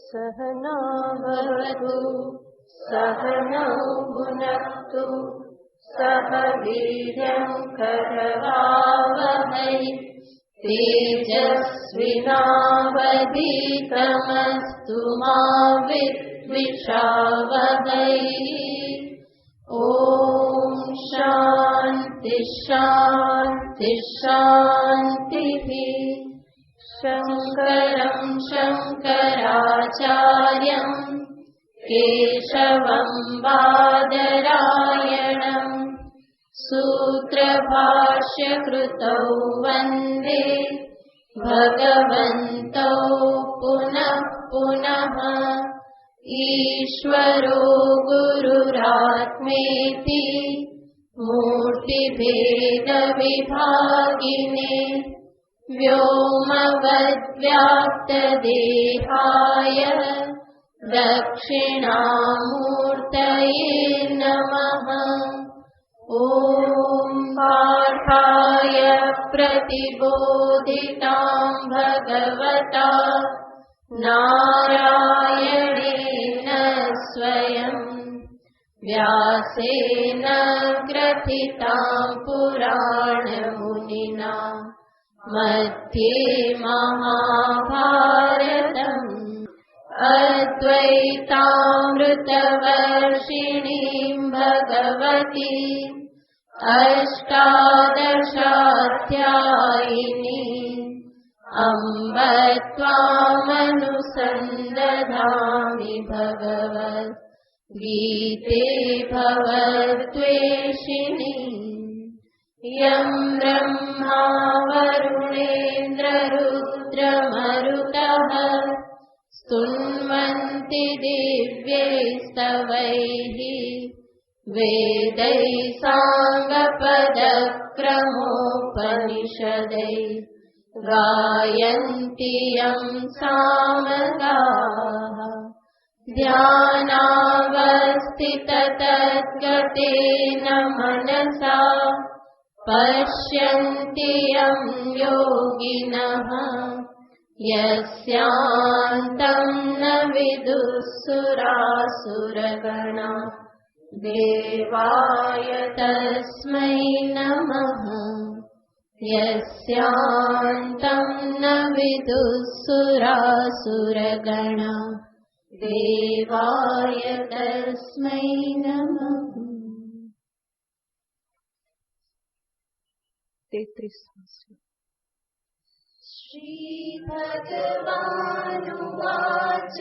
सहनावतु सहनौ भुनक्तु सह वीर्यं करवावहै तेजस्विनावधीतमस्तु मा विद्विषावहै। ॐ शान्ति शान्ति शान्तिः। शङ्करं शङ्कराचार्यं केशवं बादरायणं सूत्रभाष्यकृतौ वन्दे भगवन्तौ पुनः पुनः। ईश्वरो गुरुरात्मेति मूर्तिभेदविभागिने व्योमवद्व्याप्तदेहाय दक्षिणामूर्तये नमः। ॐ पार्थाय प्रतिबोधितां भगवता नारायणेन स्वयं व्यासेन ग्रथितां पुराणमुनिना मध्ये महाभारतम् अद्वैतामृतवर्षिणीं भगवती अष्टादशाध्यायिनीम् अम्ब त्वामनुसन्दधामि भगवद्गीते भवद्वेषिणी। यं ब्रह्मा वरुणेन्द्ररुद्रमरुतः स्तुन्वन्ति दिव्यैस्तवैः वेदैः साङ्गपदक्रमोपनिषदैः गायन्ति यं सामगाः। ध्यानावस्थिततद्गतेन मनसा पश्यन्ति यं योगिनः यस्यान्तं न विदुःसुरासुरगणा देवाय तस्मै नमः। यस्यान्तं न विदुःसुरासुरगणा देवाय तस्मै नमः। 33 श्रीभगवानुवाच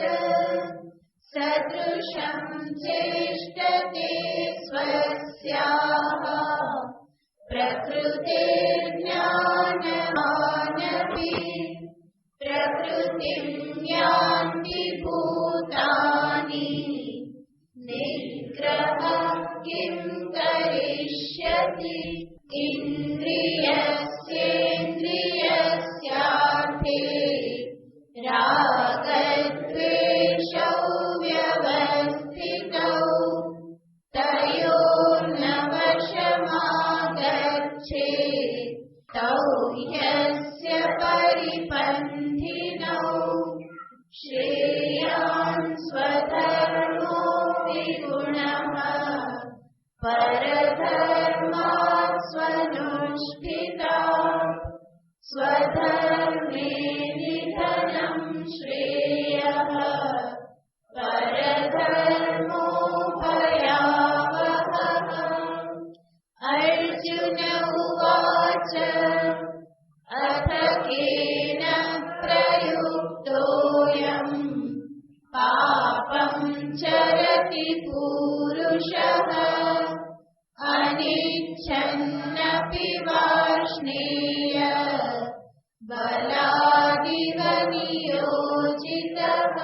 सदृशं चेष्टते स्वस्याः प्रकृतिर्ज्ञानवानपि प्रकृतिं यान्ति भूतानि निग्रहः किं करिष्यति इन्द्रियस्येन्द्रियस्यार्थे रागद्वेषौ व्यवस्थितौ तयोर्न वशमागच्छेत् तौ ह्यस्य परिपन्थिनौ श्रेयान् स्वधर्मो विगुणः परधर्मात् स्वनुष्ठितात् स्वधर्मे निधनं श्रेयः परधर्मो भयावहः। अर्जुन उवाच अथ केन प्रयुक्तोऽयं पापं चरति पूरुषः अनिच्छन्नपि वार्ष्णेय बलादिव नियोजितः।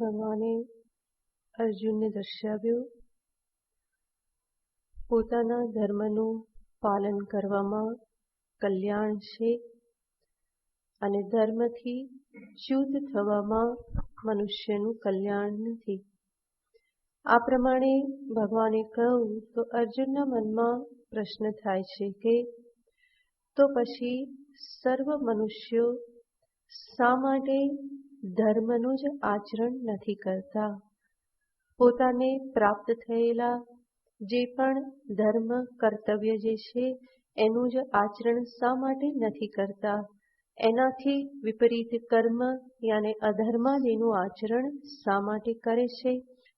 ભગવાને અર્જુનને દર્શાવ્યું પોતાના ધર્મનું પાલન કરવામાં કલ્યાણ છે અને ધર્મથી શુદ્ધ થવામાં મનુષ્યનું કલ્યાણ નથી. આ પ્રમાણે ભગવાને કહ્યું તો અર્જુનના મનમાં પ્રશ્ન થાય છે કે તો પછી સર્વ મનુષ્યો શા માટે ધર્મનું જ આચરણ નથી કરતા? પોતાને પ્રાપ્ત થયેલા જે પણ ધર્મ કર્તવ્ય જે છે એનું જ આચરણ શા માટે નથી કરતા? એનાથી વિપરીત કર્મ યાને અધર્માદિનું આચરણ શા માટે કરે છે?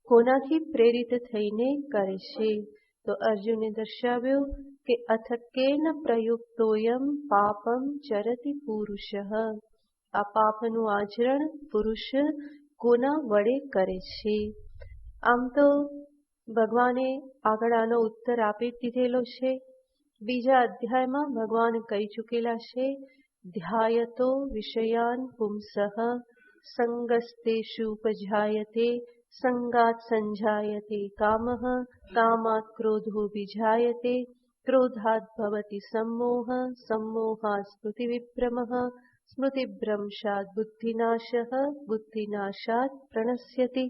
કોનાથી પ્રેરિત થઈને કરે છે? તો અર્જુને દર્શાવ્યું કે અથ કેન પ્રયુક્તોયમ પાપમ ચરતિ પુરુષ. આ પાપનું આચરણ પુરુષ કોના વડે કરે છે? આમ તો ભગવાને આગળ આનો ઉત્તર આપી દીધેલો છે. બીજા અધ્યાયમાં ભગવાન કહી ચૂકેલા છે, ધ્યાયતો વિષયાન પુંસઃ સંગસ્તેષુ ઉપજાયતે સંગાત સંજાયતે કામઃ કામાત ક્રોધો વિજાયતે ક્રોધાત ભવતિ સમ્મોહ સમ્મોહાત સ્મૃતિવિભ્રમઃ સ્મૃતિભ્રંશાત બુદ્ધિનાશઃ બુદ્ધિનાશાત પ્રણશ્યતિ.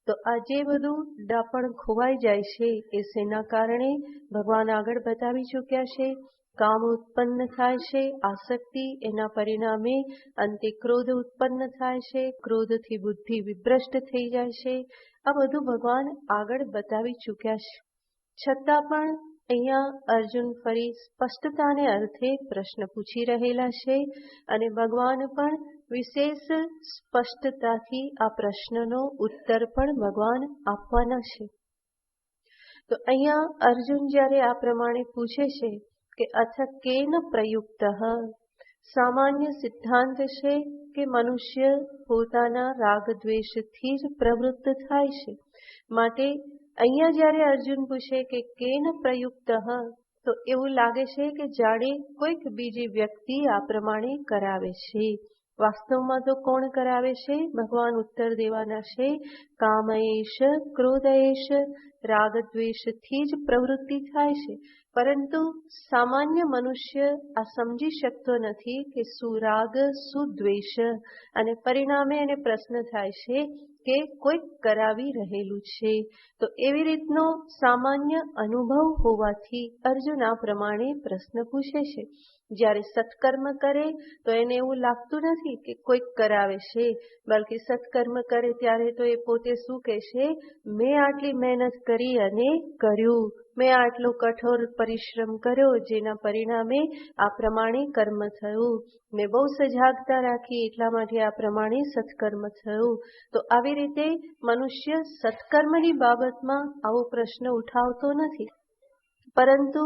તો આ જે બધું ડાપણ ખોવાઈ જાય છે એ શેના કારણે ભગવાન આગળ બતાવી ચૂક્યા છે. કામ ઉત્પન્ન થાય છે, આસક્તિ, એના પરિણામે અંતે ક્રોધ ઉત્પન્ન થાય છે, ક્રોધથી બુદ્ધિ વિભ્રષ્ટ થઈ જાય છે. આ બધું ભગવાન આગળ બતાવી ચૂક્યા છે. છતાં પણ અહીંયા અર્જુન ફરી સ્પષ્ટતાને અર્થે પ્રશ્ન પૂછી રહેલા છે અને ભગવાન પણ વિશેષ સ્પષ્ટતાથી આ પ્રશ્નનો ઉત્તર પણ ભગવાન આપવાના છે. તો અહીંયા અર્જુન જ્યારે આ પ્રમાણે પૂછે છે કે અથ કેન પ્રયુક્ત, સામાન્ય સિદ્ધાંત છે કે મનુષ્ય પોતાના રાગ દ્વેષથી જ પ્રવૃત્ત થાય છે. માટે અહીંયા જ્યારે અર્જુન પૂછે કે કેન પ્રયુક્ત, તો એવું લાગે છે કે જાણે કોઈક બીજી વ્યક્તિ આ પ્રમાણે કરાવે છે. વાસ્તવમાં તો કોણ કરાવે છે? ભગવાન ઉત્તર દેવાના છે, કામ એશ ક્રોધ એશ, રાગ દ્વેષથી જ પ્રવૃત્તિ થાય છે. પરંતુ સામાન્ય મનુષ્ય આ સમજી શકતો નથી કે શું રાગ શું દ્વેષ, અને પરિણામે એને પ્રશ્ન થાય છે કે કોઈક કરાવી રહેલું છે. તો એવી રીતનો સામાન્ય અનુભવ હોવાથી અર્જુન આ પ્રમાણે પ્રશ્ન પૂછે છે. જ્યારે સત્કર્મ કરે તો એને એવું લાગતું નથી કે કોઈક કરાવે છે, બલકે સત્કર્મ કરે ત્યારે તો એ પોતે શું કહેશે, મેં આટલી મહેનત કરી અને કર્યું, મેં આટલો કઠોર પરિશ્રમ કર્યો, જેના પરિણામે આ પ્રમાણે કર્મ થયું, મેં બહુ સજાગતા રાખી એટલા માટે આ પ્રમાણે સત્કર્મ થયું. તો આવી રીતે મનુષ્ય સત્કર્મની બાબતમાં આવો પ્રશ્ન ઉઠાવતો નથી. પરંતુ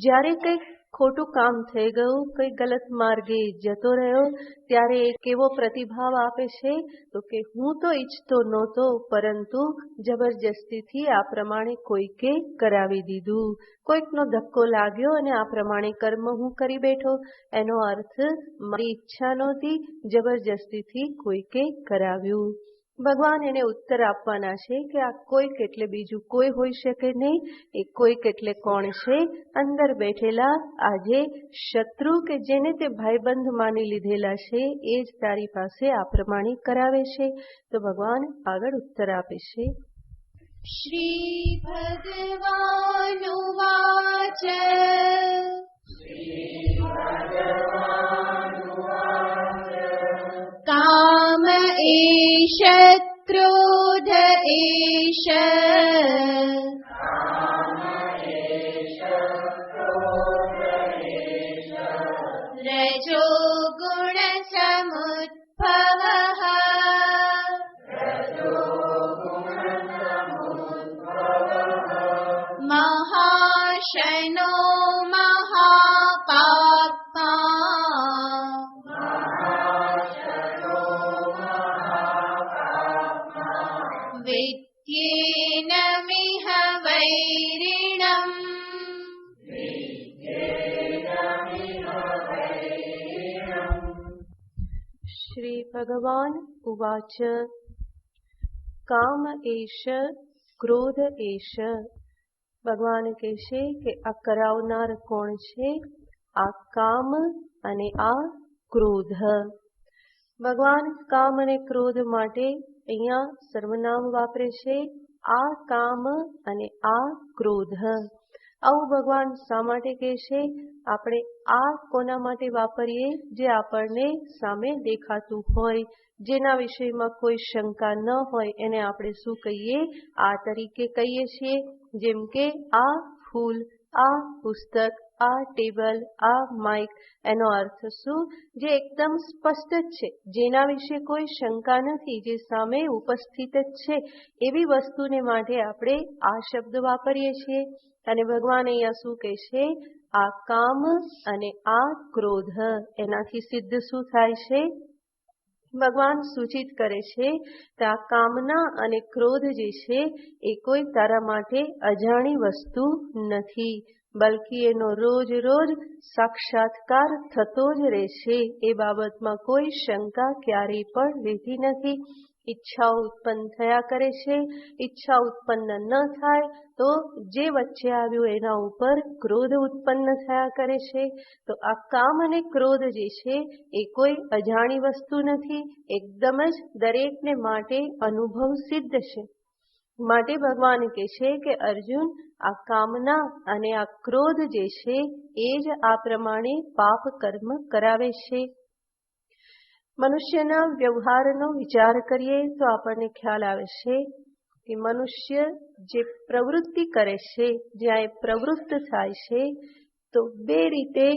જ્યારે કંઈક ખોટું કામ થઈ ગયું, કંઈ ગલત માર્ગે જતો રહ્યો, ત્યારે એ કેવો પ્રતિભાવ આપે છે, તો કે હું તો ઈચ્છતો નહોતો, પરંતુ જબરજસ્તીથી આ પ્રમાણે કોઈકે કરાવી દીધું, કોઈકનો ધક્કો લાગ્યો અને આ પ્રમાણે કર્મ હું કરી બેઠો. એનો અર્થ મારી ઈચ્છા નહોતી, જબરજસ્તીથી કોઈકે કરાવ્યું. ભગવાન એને ઉત્તર આપવાના છે કે આ કોઈક એટલે બીજું કોઈ હોઈ શકે નહીં. એ કોઈક એટલે કોણ છે? અંદર બેઠેલા આજે શત્રુ કે જેને તે ભાઈબંધ માની લીધેલા છે એ જ તારી પાસે આ પ્રમાણે કરાવે છે. તો ભગવાન આગળ ઉત્તર આપે છે. શ્રી ભગવાનુવાચ કામ એષ ક્રોધ એષ રજો ગુણ સમુદ્ભવઃ મહાશનો મહાપાપ્મા વિદ્યેનમિહ વૈરિણમ. શ્રી ભગવાન ઉવાચ કામ એષ ક્રોધ એષ. ભગવાન કહેશે કે આ કરાવનાર કોણ છે? આ કામ અને આ ક્રોધ. ભગવાન કામ અને ક્રોધ માટે અહીંયા સર્વનામ વાપરે છે, આ કામ અને આ ક્રોધ. આવું ભગવાન શા માટે કહે છે? આપણે આ કોના માટે વાપરીએ? જે આપણને સામે દેખાતું હોય, જેના વિષયમાં કોઈ શંકા ન હોય, એને આપણે શું કહીએ? આ તરીકે કહીએ છીએ. જેમ કે આ ફૂલ, આ પુસ્તક, આ ટેબલ, આ માઇક. એનો અર્થ શું? જે એકદમ સ્પષ્ટ જ છે, જેના વિશે કોઈ શંકા નથી, જે સામે ઉપસ્થિત જ છે, એવી વસ્તુને માટે આપણે આ શબ્દ વાપરીએ છીએ. અને ભગવાન અહીંયા શું કહે છે? આ કામ અને આ ક્રોધ, એનાથી સિદ્ધ શું થાય છે? ભગવાન સૂચિત કરે છે કે આ કામના અને ક્રોધ જે છે એ કોઈ તારા માટે અજાણી વસ્તુ નથી, બલ્કિ એનો રોજ રોજ સાક્ષાત્કાર થતો જ રહેશે. એ બાબતમાં કોઈ શંકા ક્યારેય પણ રહેતી નથી. ઈચ્છાઓ ઉત્પન્ન થયા કરે છે. ઈચ્છા ઉત્પન્ન ન થાય તો જે વચ્ચે આવ્યું એના ઉપર ક્રોધ ઉત્પન્ન થયા કરે છે. તો આ કામ અને ક્રોધ જે છે એ કોઈ અજાણી વસ્તુ નથી, એકદમ જ દરેકને માટે અનુભવ સિદ્ધ છે. માટે ભગવાન કહે છે કે અર્જુન, આ કામના અને આ ક્રોધ જે છે એ જ આ પ્રમાણે પાપ કર્મ કરાવે છે. મનુષ્યના વ્યવહારનો વિચાર કરીએ તો આપણને ખ્યાલ આવે છે કે મનુષ્ય જે પ્રવૃત્તિ કરે છે, જ્યાં એ પ્રવૃત્ત થાય છે, તો બે રીતે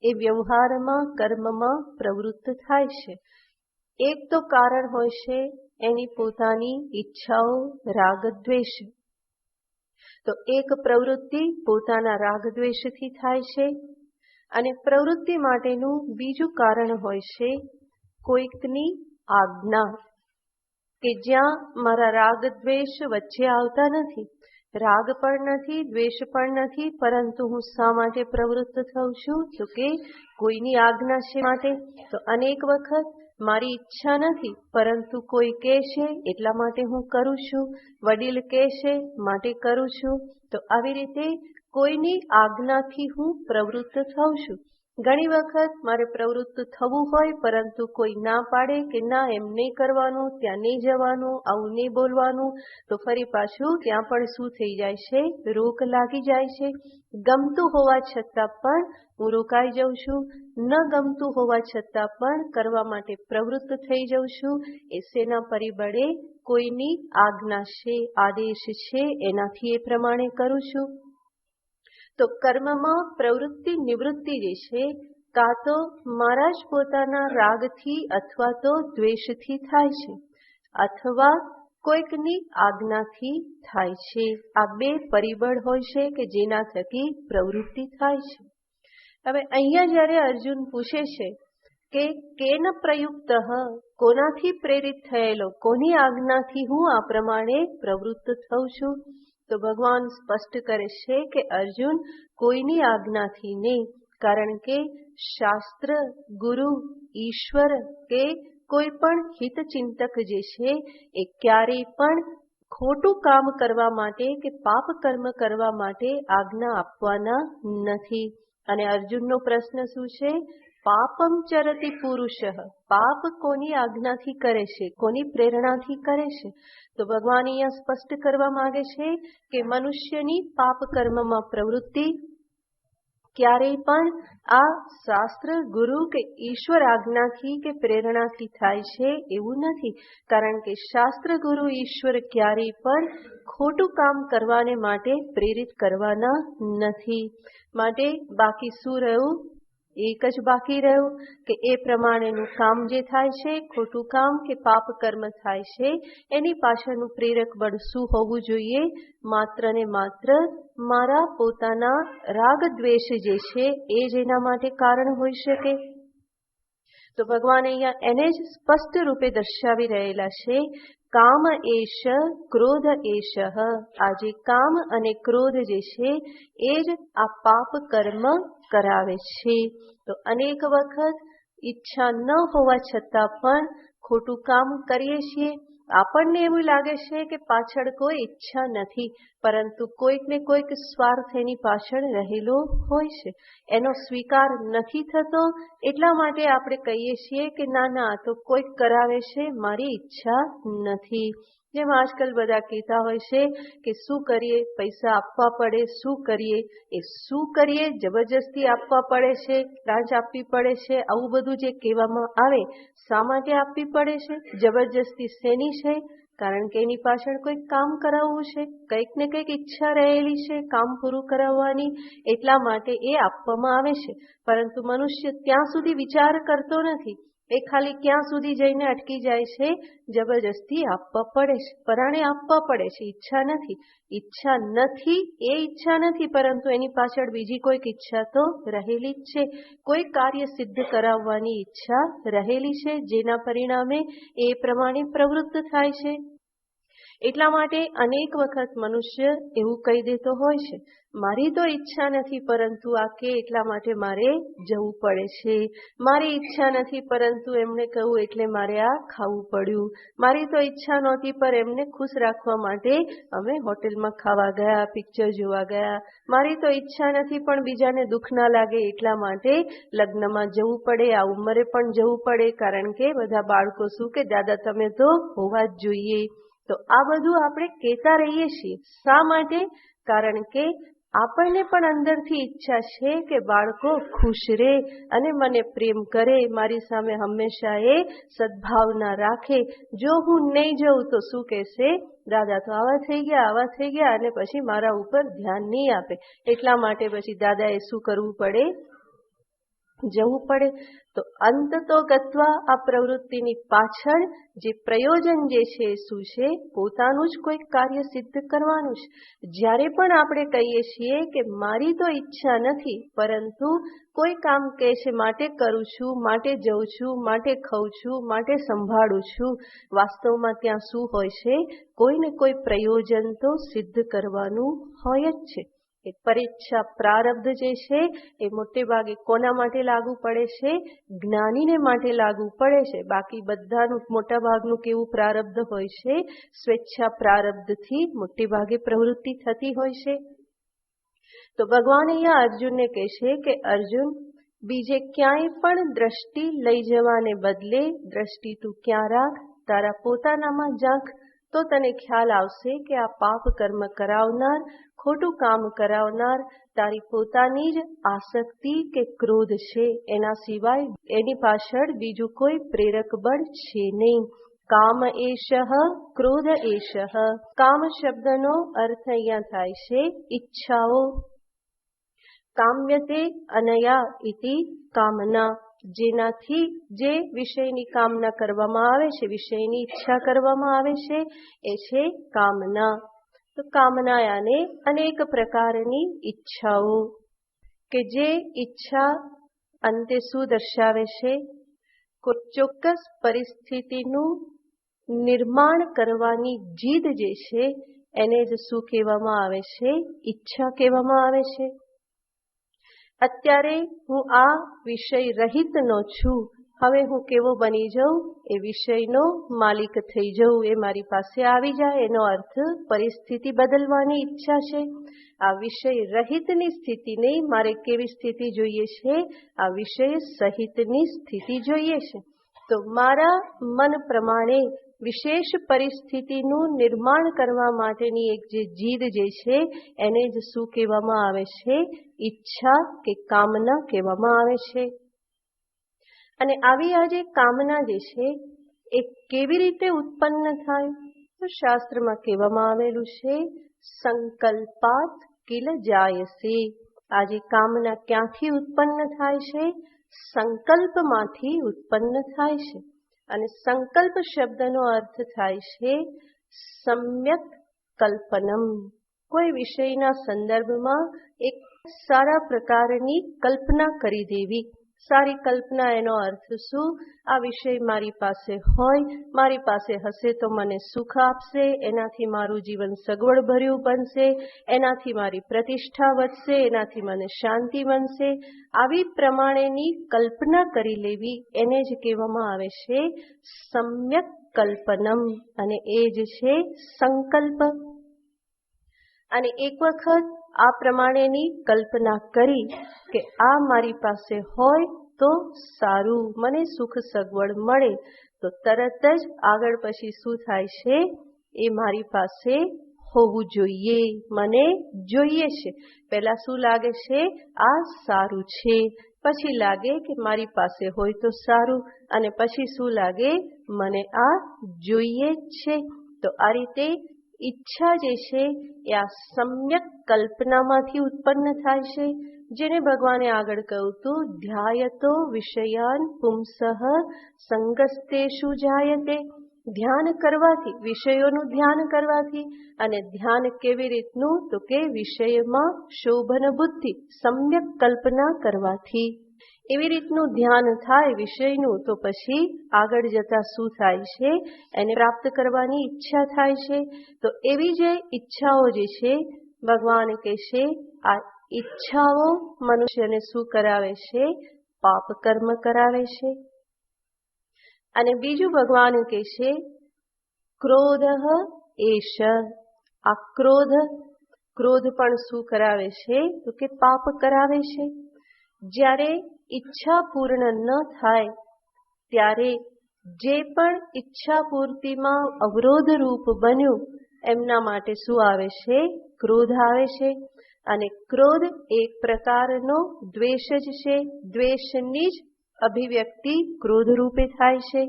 એ વ્યવહારમાં, કર્મમાં પ્રવૃત્ત થાય છે. એક તો કારણ હોય છે એની પોતાની ઈચ્છાઓ, રાગદ્વેષ. તો એક પ્રવૃત્તિ પોતાના રાગદ્વેષથી થાય છે. અને પ્રવૃત્તિ માટેનું બીજું કારણ હોય છે કોઈકની આજ્ઞા, કે જ્યાં મારા રાગદ્વેષ વચ્ચે આવતા નથી, રાગ પણ નથી, દ્વેષ પણ નથી, પરંતુ હું શા માટે પ્રવૃત્ત થઉં છું? તો કે કોઈની આજ્ઞા છે માટે. તો અનેક વખત મારી ઈચ્છા નથી, પરંતુ કોઈ કહે છે એટલા માટે હું કરું છું, વડીલ કહે છે માટે કરું છું. તો આવી રીતે કોઈની આજ્ઞાથી હું પ્રવૃત્ત થઉં છું. ઘણી વખત મારે પ્રવૃત્ત થવું હોય, પરંતુ કોઈ ના પાડે કે ના, એમ નહીં કરવાનું, ત્યાં નહીં જવાનું, આવું નહીં બોલવાનું, તો ફરી પાછું ત્યાં પણ શું થઈ જાય છે? રોક લાગી જાય છે. ગમતું હોવા છતાં પણ હું રોકાઈ જાઉં છું, ન ગમતું હોવા છતાં પણ કરવા માટે પ્રવૃત્ત થઈ જાઉં છું. એ શેના પરિબળે? કોઈની આજ્ઞા છે, આદેશ છે, એનાથી એ પ્રમાણે કરું છું. તો કર્મમાં પ્રવૃત્તિ નિવૃત્તિ જે છે, કાં તો મારા જ પોતાના રાગથી અથવા તો દ્વેષથી થાય છે, અથવા કોઈકની આજ્ઞાથી થાય છે. આ બે પરિબળ હોય છે કે જેના થકી પ્રવૃત્તિ થાય છે. હવે અહીંયા જ્યારે અર્જુન પૂછે છે કે કેન પ્રયુક્ત, કોનાથી પ્રેરિત થયેલો, કોની આજ્ઞાથી હું આ પ્રમાણે પ્રવૃત્ત થઉં છું? તો ભગવાન સ્પષ્ટ કરે છે કે અર્જુન, કોઈની આજ્ઞાથી નહીં, કારણ કે શાસ્ત્ર, ગુરુ, ઈશ્વર કે કોઈ પણ હિતચિંતક જે છે એ ક્યારેય પણ ખોટું કામ કરવા માટે કે પાપ કર્મ કરવા માટે આજ્ઞા આપવાના નથી. અને અર્જુનનો પ્રશ્ન શું છે? પાપમ ચરતિ પુરુષ, પાપ કોની આજ્ઞાથી કરે છે, કોની પ્રેરણાથી કરે છે? તો ભગવાન અહીંયા સ્પષ્ટ કરવા માંગે છે કે મનુષ્યની પાપ કર્મમાં પ્રવૃત્તિ ક્યારેય પણ આ શાસ્ત્ર, ગુરુ કે ઈશ્વર આજ્ઞાથી કે પ્રેરણાથી થાય છે એવું નથી. કારણ કે શાસ્ત્ર, ગુરુ, ઈશ્વર ક્યારેય પણ ખોટું કામ કરવાને માટે પ્રેરિત કરવાના નથી. માટે બાકી શું રહ્યું? એક જ બાકી રહ્યું કે એ પ્રમાણેનું કામ જે થાય છે, ખોટું કામ કે પાપ કર્મ થાય છે, એની પાછળનું પ્રેરક બળ શું હોવું જોઈએ? માત્ર ને માત્ર મારા પોતાના રાગ દ્વેષ જે છે એ જ એના માટે કારણ હોઈ શકે. તો ભગવાન અહીંયા એને જ સ્પષ્ટ રૂપે દર્શાવી રહેલા છે. કામ એશ, ક્રોધ એશ. આ જે કામ અને ક્રોધ જે છે એ જ આ પાપ કર્મ કરાવે છે. તો અનેક વખત ઈચ્છા ન હોવા છતાં પણ ખોટું કામ કરીએ છીએ. આપણને એવું લાગે છે કે પાછળ કોઈ ઈચ્છા નથી, પરંતુ કોઈક ને કોઈક સ્વાર્થ એની પાછળ રહેલો હોય છે. એનો સ્વીકાર નથી થતો, એટલા માટે આપણે કહીએ છીએ કે ના ના, તો કોઈક કરાવે છે, મારી ઈચ્છા નથી. જેમ આજકાલ બધા કહેતા હોય છે કે શું કરીએ, પૈસા આપવા પડે, શું કરીએ, એ શું કરીએ જબરજસ્તી આપવા પડે છે, લાંચ આપવી પડે છે, આવું બધું જે કહેવામાં આવે, શા માટે આપવી પડે છે, જબરજસ્તી શેની છે? કારણ કે એની પાછળ કોઈ કામ કરાવવું છે, કંઈક ને કંઈક ઈચ્છા રહેલી છે કામ પૂરું કરાવવાની, એટલા માટે એ આપવામાં આવે છે. પરંતુ મનુષ્ય ત્યાં સુધી વિચાર કરતો નથી, એ ખાલી ક્યાં સુધી જઈને અટકી જાય છે, જબરજસ્તી આપવા પડે છે, પરાણે આપવા પડે છે, ઈચ્છા નથી. ઈચ્છા નથી એ ઈચ્છા નથી, પરંતુ એની પાછળ બીજી કોઈક ઈચ્છા તો રહેલી જ છે, કોઈ કાર્ય સિદ્ધ કરાવવાની ઈચ્છા રહેલી છે, જેના પરિણામે એ પ્રમાણે પ્રવૃત્ત થાય છે. એટલા માટે અનેક વખત મનુષ્ય એવું કહી દેતો હોય છે, મારી તો ઈચ્છા નથી, પરંતુ આ કે એટલા માટે મારે જવું પડે છે, મારી ઈચ્છા નથી, પરંતુ એમણે કહ્યું એટલે મારે આ ખાવું પડ્યું, મારી તો ઈચ્છા નહોતી, પર એમને ખુશ રાખવા માટે અમે હોટેલમાં ખાવા ગયા, પિક્ચર જોવા ગયા, મારી તો ઈચ્છા નથી, પણ બીજાને દુઃખ ના લાગે એટલા માટે લગ્નમાં જવું પડે, આ ઉંમરે પણ જવું પડે, કારણ કે બધા બાળકો શું કે દાદા તમે તો હોવા જ જોઈએ. તો આ બધું આપણે કહેતા રહીએ છીએ, શા માટે? કારણ કે આપણને પણ અંદરથી ઈચ્છા છે કે બાળકો ખુશ રહે અને મને પ્રેમ કરે, મારી સામે હંમેશા એ સદભાવના રાખે. જો હું નહીં જઉં તો શું કહેશે, દાદા તો આવા થઈ ગયા, અને પછી મારા ઉપર ધ્યાન નહીં આપે, એટલા માટે પછી દાદાએ શું કરવું પડે, જવું પડે. તો અંત તો ગત્વા આ પ્રવૃત્તિની પાછળ જે પ્રયોજન જે છે શું છે, પોતાનું જ કોઈ કાર્ય સિદ્ધ કરવાનું છે. જ્યારે પણ આપણે કહીએ છીએ કે મારી તો ઈચ્છા નથી, પરંતુ કોઈ કામ કહે છે માટે કરું છું, માટે જઉં છું, માટે ખાઉં છું, માટે સંભાળું છું, વાસ્તવમાં ત્યાં શું હોય છે, કોઈ ને કોઈ પ્રયોજન તો સિદ્ધ કરવાનું હોય જ છે. એ પરીક્ષા પ્રારબ્ધ જે છે એ મોટે ભાગે કોના માટે લાગુ પડે છે, જ્ઞાનીને માટે લાગુ પડે છે. બાકી બધાનું મોટા ભાગનું કેવું પ્રારબ્ધ હોય છે, સ્વેચ્છા પ્રારબ્ધથી મોટે ભાગે પ્રવૃત્તિ થતી હોય છે. તો ભગવાન અહીંયા અર્જુનને કહે છે કે અર્જુન, બીજે ક્યાંય પણ દ્રષ્ટિ લઈ જવાને બદલે દ્રષ્ટિ તું ક્યાં રાખ, તારા પોતાનામાં ઝાંખ, તો તને ખ્યાલ આવશે કે આ પાપ કર્મ કરાવનાર, ખોટું કામ કરાવનાર તારી પોતાની જ આસક્તિ કે ક્રોધ છે, એના સિવાય એની પાછળ બીજું કોઈ પ્રેરક બળ છે નહીં. કામ એશઃ ક્રોધ એશઃ. કામ શબ્દનો અર્થ અહીંયા થાય છે ઈચ્છાઓ. કામ્યતે અનયા ઇતિ કામના. જેનાથી જે વિષયની કામના કરવામાં આવે છે, વિષયની ઈચ્છા કરવામાં આવે છે, એ છે કામના. તો કામના યાને અનેક પ્રકારની ઈચ્છાઓ, કે જે ઈચ્છા અંતે શું દર્શાવે છે, કોઈ ચોક્કસ પરિસ્થિતિનું નિર્માણ કરવાની જીદ જે છે એને જ શું કહેવામાં આવે છે, ઈચ્છા કહેવામાં આવે છે. અત્યારે હું આ વિષય રહિતનો છું, હવે હું કેવો બની જાઉં, એ વિષયનો માલિક થઈ જાઉં, એ મારી પાસે આવી જાય, એનો અર્થ પરિસ્થિતિ બદલવાની ઈચ્છા છે. આ વિષય રહિતની સ્થિતિને મારે કેવી સ્થિતિ જોઈએ છે, આ વિષય સહિતની સ્થિતિ જોઈએ છે. તો મારા મન પ્રમાણે વિશેષ પરિસ્થિતિનું નિર્માણ કરવા માટેની એક જે જીદ જે છે એને જ શું કહેવામાં આવે છે, ઈચ્છા કે કામના કહેવામાં આવે છે. અને આવી આ જે કામના જે છે એ કેવી રીતે ઉત્પન્ન થાય, તો શાસ્ત્રમાં કહેવામાં આવેલું છે સંકલ્પાત કિલ જાયસે. આ જે કામના ક્યાંથી ઉત્પન્ન થાય છે, સંકલ્પમાંથી ઉત્પન્ન થાય છે. અને સંકલ્પ શબ્દનો અર્થ થાય છે સમ્યક કલ્પનમ. કોઈ વિષયના સંદર્ભમાં એક સારા પ્રકારની કલ્પના કરી દેવી. સારી કલ્પના એનો અર્થ શું, આ વિષય મારી પાસે હોય, મારી પાસે હશે તો મને સુખ આપશે, એનાથી મારું જીવન સગવડ ભર્યું બનશે, એનાથી મારી પ્રતિષ્ઠા વધશે, એનાથી મને શાંતિ બનશે. આવી પ્રમાણેની કલ્પના કરી લેવી એને જ કહેવામાં આવે છે સમ્યક કલ્પનમ, અને એ જ છે સંકલ્પ. અને એક વખત આ પ્રમાણેની કલ્પના કરી કે આ મારી પાસે હોય તો સારું, મને સુખ સગવડ મળે, તો તરત જ આગળ પછી શું થાય છે, એ મારી પાસે હોવું જોઈએ, મને જોઈએ છે. પહેલા શું લાગે છે? આ સારું છે. પછી લાગે કે મારી પાસે હોય તો સારું, અને પછી શું લાગે? મને આ જોઈએ છે. તો આ રીતે ઈચ્છા જે છે એ આ સમ્યક કલ્પનામાંથી ઉત્પન્ન થાય છે, જેને ભગવાને આગળ કહ્યું હતું, ધ્યાયતો વિષયાન પુંસઃ સંગસ્તેષુ જાયતે. ધ્યાન કરવાથી, વિષયોનું ધ્યાન કરવાથી, અને ધ્યાન કેવી રીતનું? તો કે વિષયમાં શોભન બુદ્ધિ, સમ્યક કલ્પના કરવાથી. એવી રીતનું ધ્યાન થાય વિષયનું, તો પછી આગળ જતા શું થાય છે? એને પ્રાપ્ત કરવાની ઈચ્છા થાય છે. તો એવી જે ઈચ્છાઓ જે છે, ભગવાન કહેશે આ ઈચ્છાઓ મનુષ્યને શું કરાવે છે? પાપ કર્મ કરાવે છે. અને બીજું ભગવાન કહેશે ક્રોધ એશ. આ ક્રોધ પણ શું કરાવે છે? તો કે પાપ કરાવે છે. જ્યારે ઈચ્છા પૂર્ણ ન થાય ત્યારે જે પણ ઈચ્છા પૂર્તિમાં અવરોધ રૂપ બન્યું એમના માટે શું આવે છે? ક્રોધ આવે છે. અને ક્રોધ એક પ્રકારનો દ્વેષ જ છે. દ્વેષની જ અભિવ્યક્તિ ક્રોધ રૂપે થાય છે.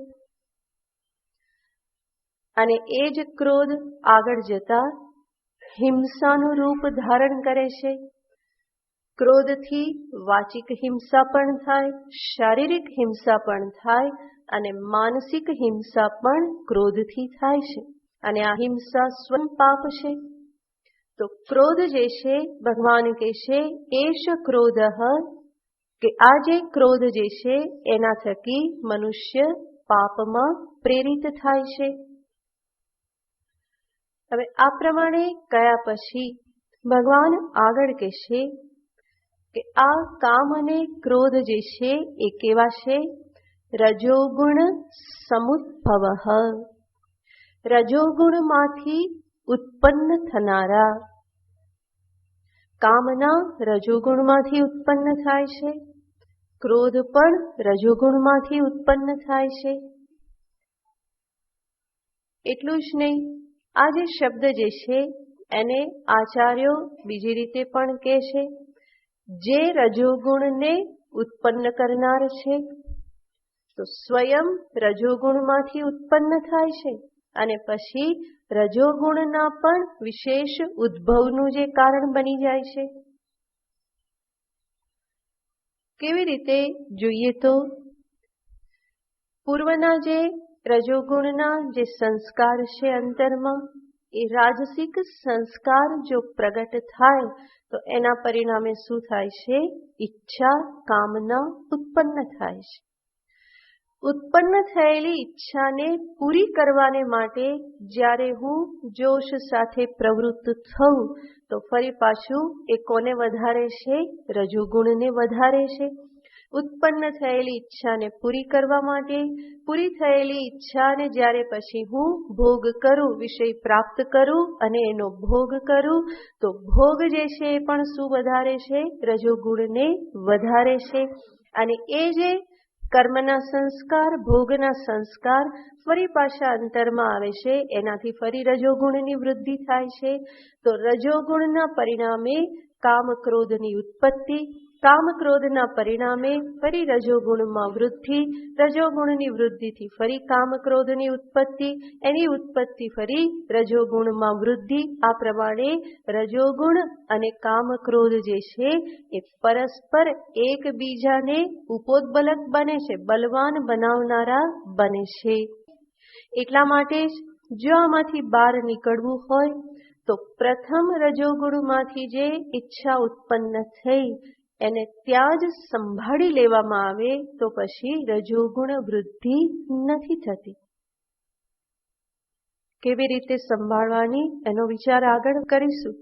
અને એ જ ક્રોધ આગળ જતા હિંસાનું રૂપ ધારણ કરે છે. ક્રોધથી વાચિક હિંસા પણ થાય, શારીરિક હિંસા પણ થાય, અને માનસિક હિંસા પણ ક્રોધથી થાય છે. અને આ હિંસા સ્વયં પાપ છે. તો ક્રોધ જે છે, ભગવાન કહેશે એશ ક્રોધ, કે આ જે ક્રોધ જે છે એના થકી મનુષ્ય પાપમાં પ્રેરિત થાય છે. હવે આ પ્રમાણે કયા પછી ભગવાન આગળ કહેશે કે આ કામ અને ક્રોધ જે છે એ કેવા છે? રજોગુણ સમુદ્ભવ. રજોગુણમાંથી ઉત્પન્ન થનારા. કામના રજોગુણમાંથી ઉત્પન્ન થાય છે, ક્રોધ પણ રજોગુણમાંથી ઉત્પન્ન થાય છે. એટલું જ નહીં, આ જે શબ્દ જે છે એને આચાર્યો બીજી રીતે પણ કહે છે, જે રજોગુણને ઉત્પન્ન કરનાર છે. તો સ્વયં રજોગુણમાંથી ઉત્પન્ન થાય છે, અને પછી રજોગુણના પણ વિશેષ ઉદ્ભવનું જે કારણ બની જાય છે. કેવી રીતે જોઈએ તો પૂર્વના જે રજોગુણના જે સંસ્કાર છે અંતરમાં, એ રાજસિક સંસ્કાર જો પ્રગટ થાય તો એના પરિણામે શું થાય છે? ઈચ્છા, કામના ઉત્પન્ન થાય છે. ઉત્પન્ન થયેલી ઈચ્છાને પૂરી કરવાને માટે જ્યારે હું જોશ સાથે પ્રવૃત્ત થઉં તો ફરી પાછું એ કોને વધારે છે? રજોગુણને વધારે છે. ઉત્પન્ન થયેલી ઈચ્છાને પૂરી કરવા માટે, પૂરી થયેલી ઈચ્છાને જ્યારે પછી હું ભોગ કરું, વિષય પ્રાપ્ત કરું અને એનો ભોગ કરું, તો ભોગ જે છે એ પણ શું વધારે છે? રજોગુણને વધારે છે. અને એ જે કર્મના સંસ્કાર, ભોગના સંસ્કાર ફરી પાછા અંતરમાં આવે છે, એનાથી ફરી રજોગુણની વૃદ્ધિ થાય છે. તો રજોગુણના પરિણામે કામ ક્રોધની ઉત્પત્તિ, કામ ક્રોધના પરિણામે ફરી રજોગુણમાં વૃદ્ધિ, રજોગુણની વૃદ્ધિથી ફરી કામ ક્રોધની ઉત્પત્તિ, એની ઉત્પત્તિ ફરી રજોગુણમાં વૃદ્ધિ. આ પ્રમાણે રજોગુણ અને કામ ક્રોધ જે છે એ પરસ્પર એકબીજાને ઉપોદબલક બને છે, બલવાન બનાવનારા બને છે. એટલા માટે જ જો આમાંથી બહાર નીકળવું હોય તો પ્રથમ રજોગુણમાંથી જે ઈચ્છા ઉત્પન્ન થઈ એને ત્યાં જ સંભાળી લેવામાં આવે તો પછી રજોગુણ વૃદ્ધિ નથી થતી. કેવી રીતે સંભાળવાની એનો વિચાર આગળ કરીશું,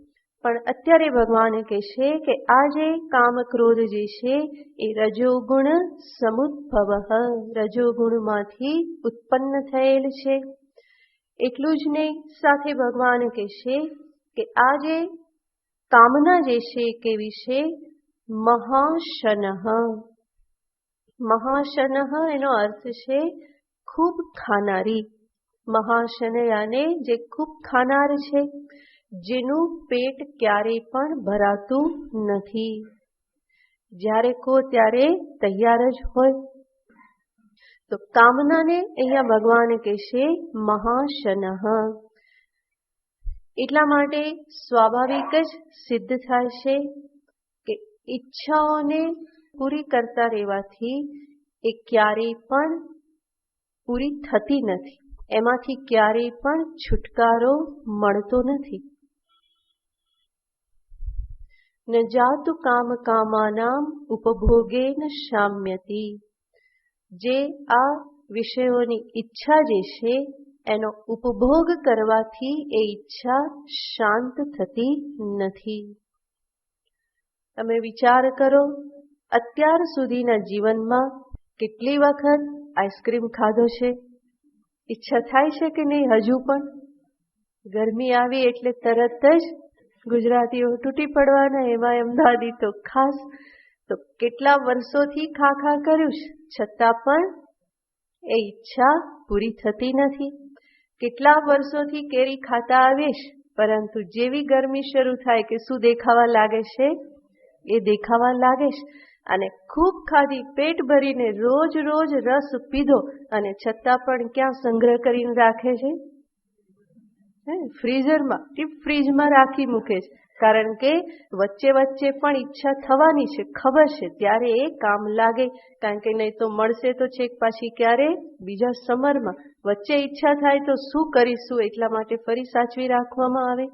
પણ અત્યારે ભગવાન કહેશે કે આ જે કામ ક્રોધ જે છે એ રજોગુણ સમુદ્ભવ, રજોગુણમાંથી ઉત્પન્ન થયેલ છે. એટલું જ નહીં, સાથે ભગવાન કહેશે કે આ જે કામના જે છે કેવી છે? મહાશનઃ. મહાશનઃ એનો અર્થ છે ખૂબ ખાનારી. મહાશનયાને જે ખૂબ ખાનાર છે, જેનું પેટ ક્યારેય પણ ભરાતું નથી. જ્યારે કહો ત્યારે તૈયાર જ હોય. તો કામનાને અહીંયા ભગવાન કહેશે મહાશનઃ. એટલા માટે સ્વાભાવિક જ સિદ્ધ થાય છે કે ઈચ્છાઓને પૂરી કરતા રહેવાથી એ ક્યારેય પણ પૂરી થતી નથી. એમાંથી ક્યારેય પણ છુટકારો મળતો નથી. ન જાતુ કામ કામાનામ ઉપભોગેન શામ્યતિ. જે આ વિષયોની ઈચ્છા જે છે એનો ઉપભોગ કરવાથી એ ઈચ્છા શાંત થતી નથી. તમે વિચાર કરો, અત્યાર સુધીના જીવનમાં કેટલી વખત આઈસ્ક્રીમ ખાધો છે? ઈચ્છા થાય છે કે નહીં? હજુ પણ ગરમી આવી એટલે તરત જ ગુજરાતીઓ તૂટી પડવાના, એમાં અમદાવાદી તો ખાસ. તો કેટલા વર્ષોથી ખા કર્યું છે, છતાં પણ એ ઈચ્છા પૂરી થતી નથી. કેટલા વર્ષોથી કેરી ખાતા આવીશ, પરંતુ જેવી ગરમી શરૂ થાય કે શું દેખાવા લાગે છે? એ દેખાવા લાગે છે. અને ખૂબ ખાધી, પેટ ભરીને રોજ રોજ રસ પીધો, અને છતાં પણ ક્યાં સંગ્રહ કરીને રાખે છે? ફ્રીઝરમાં, ડીપ ફ્રીજમાં રાખી મૂકે છે. કારણ કે વચ્ચે વચ્ચે પણ ઈચ્છા થવાની છે, ખબર છે, ત્યારે એ કામ લાગે. કારણ કે નહીં તો મળશે તો છેક પાછી ક્યારે? બીજા સમરમાં. વચ્ચે ઈચ્છા થાય તો શું કરીશું, એટલા માટે ફરી સાચવી રાખવામાં આવે.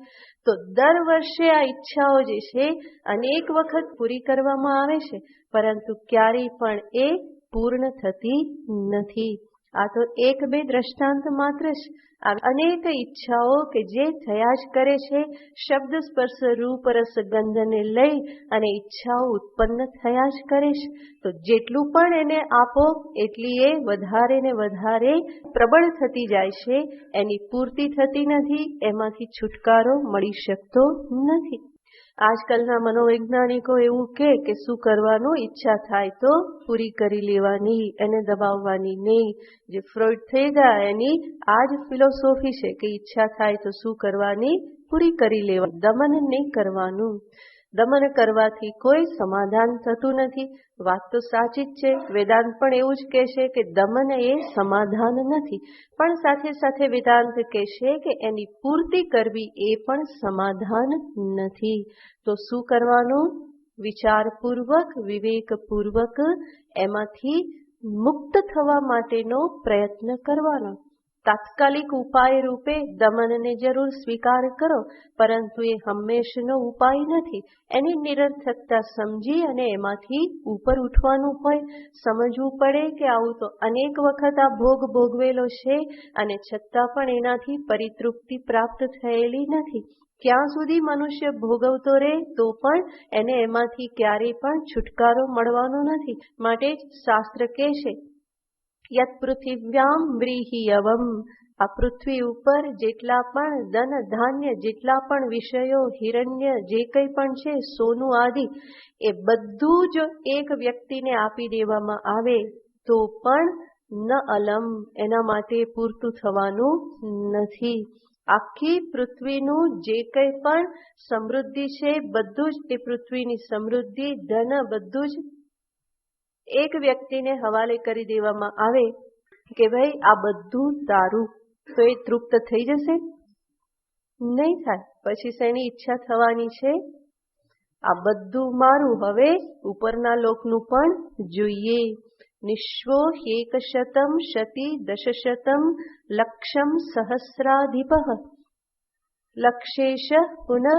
તો દર વર્ષે આ ઈચ્છાઓ જે છે અનેક વખત પૂરી કરવામાં આવે છે, પરંતુ ક્યારેય પણ એ પૂર્ણ થતી નથી. આ તો એક બે દ્રષ્ટાંત માત્ર છે. આ અનેક ઈચ્છાઓ કે જે થયા જ કરે છે, શબ્દ સ્પર્શ રૂપ રસ ગંધને લઈ અને ઈચ્છાઓ ઉત્પન્ન થયા જ કરે છે. તો જેટલું પણ એને આપો એટલી એ વધારે ને વધારે પ્રબળ થતી જાય છે. એની પૂર્તિ થતી નથી, એમાંથી છુટકારો મળી શકતો નથી. આજકાલના મનોવૈજ્ઞાનિકો એવું કે શું કરવાનું? ઈચ્છા થાય તો પૂરી કરી લેવાની, એને દબાવવાની નહીં. જે ફ્રોઈડ થઈ ગયા એની આ જ ફિલોસોફી છે કે ઈચ્છા થાય તો શું કરવાની? પૂરી કરી લેવાની, દમન નહીં કરવાનું. દમન કરવાથી કોઈ સમાધાન થતું નથી. વાત તો સાચી જ છે. વેદાંત પણ એવું જ કહેશે કે દમન એ સમાધાન નથી, પણ સાથે સાથે વેદાંત કહેશે કે એની પૂર્તિ કરવી એ પણ સમાધાન નથી. તો શું કરવાનું? વિચારપૂર્વક, વિવેકપૂર્વક એમાંથી મુક્ત થવા માટેનો પ્રયત્ન કરવાનો. તાત્કાલિક ઉપાય રૂપે દમનને જરૂર સ્વીકાર કરો, પરંતુ એ હંમેશનો ઉપાય નથી. એની નિરર્થકતા સમજી અને એમાંથી ઉપર ઉઠવાનું હોય. સમજવું પડે કે આવું તો અનેક વખત આ ભોગ ભોગવેલો છે, અને છતાં પણ એનાથી પરિતૃપ્તિ પ્રાપ્ત થયેલી નથી. ક્યાં સુધી મનુષ્ય ભોગવતો રહે તો પણ એને એમાંથી ક્યારેય પણ છુટકારો મળવાનો નથી. માટે જ શાસ્ત્ર કહે છે યત પૃથિવ્યામ વ્રીહિયવમ. આ પૃથ્વી ઉપર જેટલા પણ ધન ધાન્ય, જેટલા પણ વિષયો, હિરણ્ય, જે કંઈ પણ છે, સોનું આદિ, એ બધું જ એક વ્યક્તિને આપી દેવામાં આવે તો પણ ન અલમ, એના માટે પૂરતું થવાનું નથી. આખી પૃથ્વીનું જે કંઈ પણ સમૃદ્ધિ છે, બધું જ એ પૃથ્વીની સમૃદ્ધિ, ધન, બધું જ એક વ્યક્તિને હવાલે કરી દેવામાં આવે કે ભાઈ આ બધું તારું, તો એ તૃપ્ત થઈ જશે? નહીં થાય. પછી શેની ઈચ્છા થવાની છે? આ બધું મારું, હવે ઉપરના લોકનું પણ જોઈએ. નિશ્વો હેકશતમ શતિ દશશતમ લક્ષમ સહસ્રાધિપ લક્ષેશ પુનઃ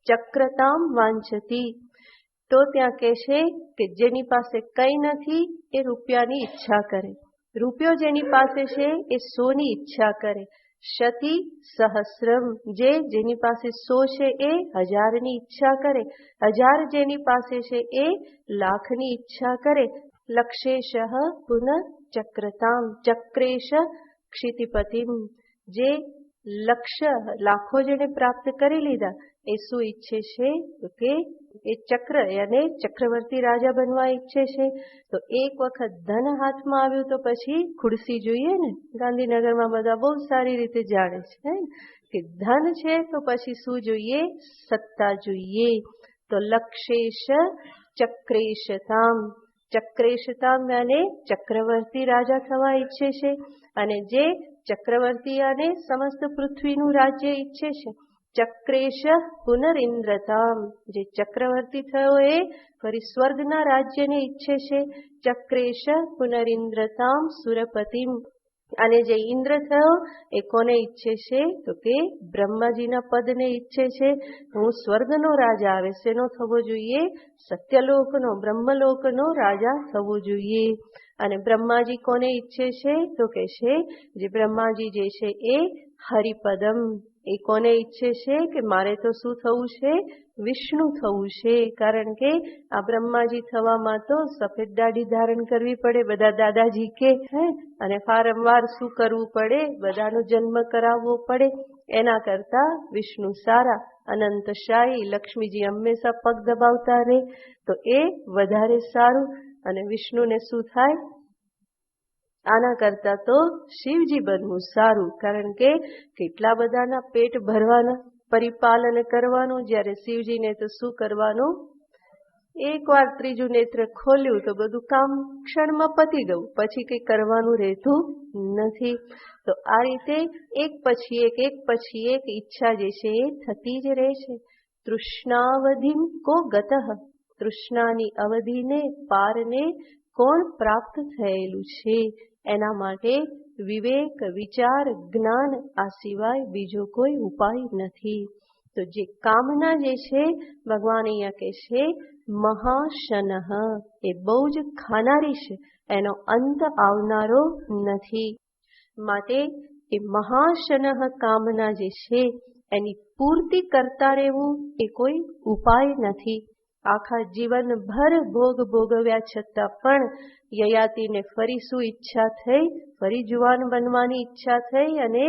ચક્રતામ વાંછતી. તો ત્યાં કહે છે કે જેની પાસે કંઈ નથી એ રૂપિયાની ઈચ્છા કરે. રૂપિયો જેની પાસે છે એ સોની ઈચ્છા કરે. શતિ સહસ્રમ, જેની પાસે 100 છે એ 1000ની ઈચ્છા કરે. 1000 જેની પાસે છે એ લાખની ઈચ્છા કરે. લક્ષેશ પુનઃ ચક્રતામ ચક્રેશ ક્ષિતિપતિમ. જે લક્ષ્ય લાખો જેને પ્રાપ્ત કરી લીધા એ શું ઈચ્છે છે? તો કે એ ચક્ર અને ચક્રવર્તી રાજા બનવા ઈચ્છે છે. તો એક વખત ધન હાથમાં આવ્યું તો પછી ખુરશી જોઈએ ને. ગાંધીનગરમાં બધા બહુ સારી રીતે જાણે છે કે ધન છે તો પછી શું જોઈએ? સત્તા જોઈએ. તો લક્ષેશ ચક્રેશતામ, ચક્રેશતામ અને ચક્રવર્તી રાજા થવા ઈચ્છે છે. અને જે ચક્રવર્તી અને સમસ્ત પૃથ્વીનું રાજ્ય ઈચ્છે છે. ચક્રેશ પુનરિન્દ્રતામ, જે ચક્રવર્તી થયો એ ફરી સ્વર્ગના રાજ્યને ઈચ્છે છે. ચક્રેશ પુનરિન્દ્રતામ સુરપતિમ, અને જે ઇન્દ્ર થયો એ કોને ઈચ્છે છે? તો કે બ્રહ્માજીના પદને ઈચ્છે છે. હું સ્વર્ગનો રાજા આવે શેનો થવો જોઈએ? સત્યલોકનો, બ્રહ્મલોકનો રાજા થવો જોઈએ. અને બ્રહ્માજી કોને ઈચ્છે છે? તો કે છે જે બ્રહ્માજી જે છે એ હરિપદમ, એ કોને ઈચ્છે છે? કે મારે તો શું થવું છે? વિષ્ણુ થવું છે. કારણ કે આ બ્રહ્માજી થવામાં તો સફેદ દાઢી ધારણ કરવી પડે, બધા દાદાજી કે અને વારંવાર શું કરવું પડે? બધાનો જન્મ કરાવવો પડે. એના કરતા વિષ્ણુ સારા, અનંતશાહી, લક્ષ્મીજી હંમેશા પગ દબાવતા રહે, તો એ વધારે સારું. અને વિષ્ણુને શું થાય? આના કરતા તો શિવજી બનવું સારું. કારણ કે કેટલા બધાના પેટ ભરવાના, પરિપાલન કરવાનું, જ્યારે શિવજીને તો શું કરવાનું? એકવાર ત્રીજું નેત્ર ખોલ્યું તો બધું કામ ક્ષણમાં પતી ગયું, પછી કંઈ કરવાનું રહેતું નથી. તો આ રીતે એક પછી એક ઈચ્છા જે છે એ થતી જ રહે છે. તૃષ્ણાવધિમ કો ગતઃ, તૃષ્ણાની અવધિને પારને કોણ પ્રાપ્ત થયેલું છે? એના માટે વિવેક, વિચાર, જ્ઞાન આ સિવાય બીજો કોઈ ઉપાય નથી. તો જે કામના જે છે, ભગવાન અહીંયા કહે છે મહાશનઃ, એ બહુ જ ખાનારી છે, એનો અંત આવનારો નથી. માટે એ મહાશનઃ કામના જે છે એની પૂર્તિ કરતા રહેવું એ કોઈ ઉપાય નથી. આખા જીવનભર ભોગ ભોગવ્યા છતાં પણ યયાતિને ફરી શું ઈચ્છા થઈ? ફરી જુવાન બનવાની ઈચ્છા થઈ અને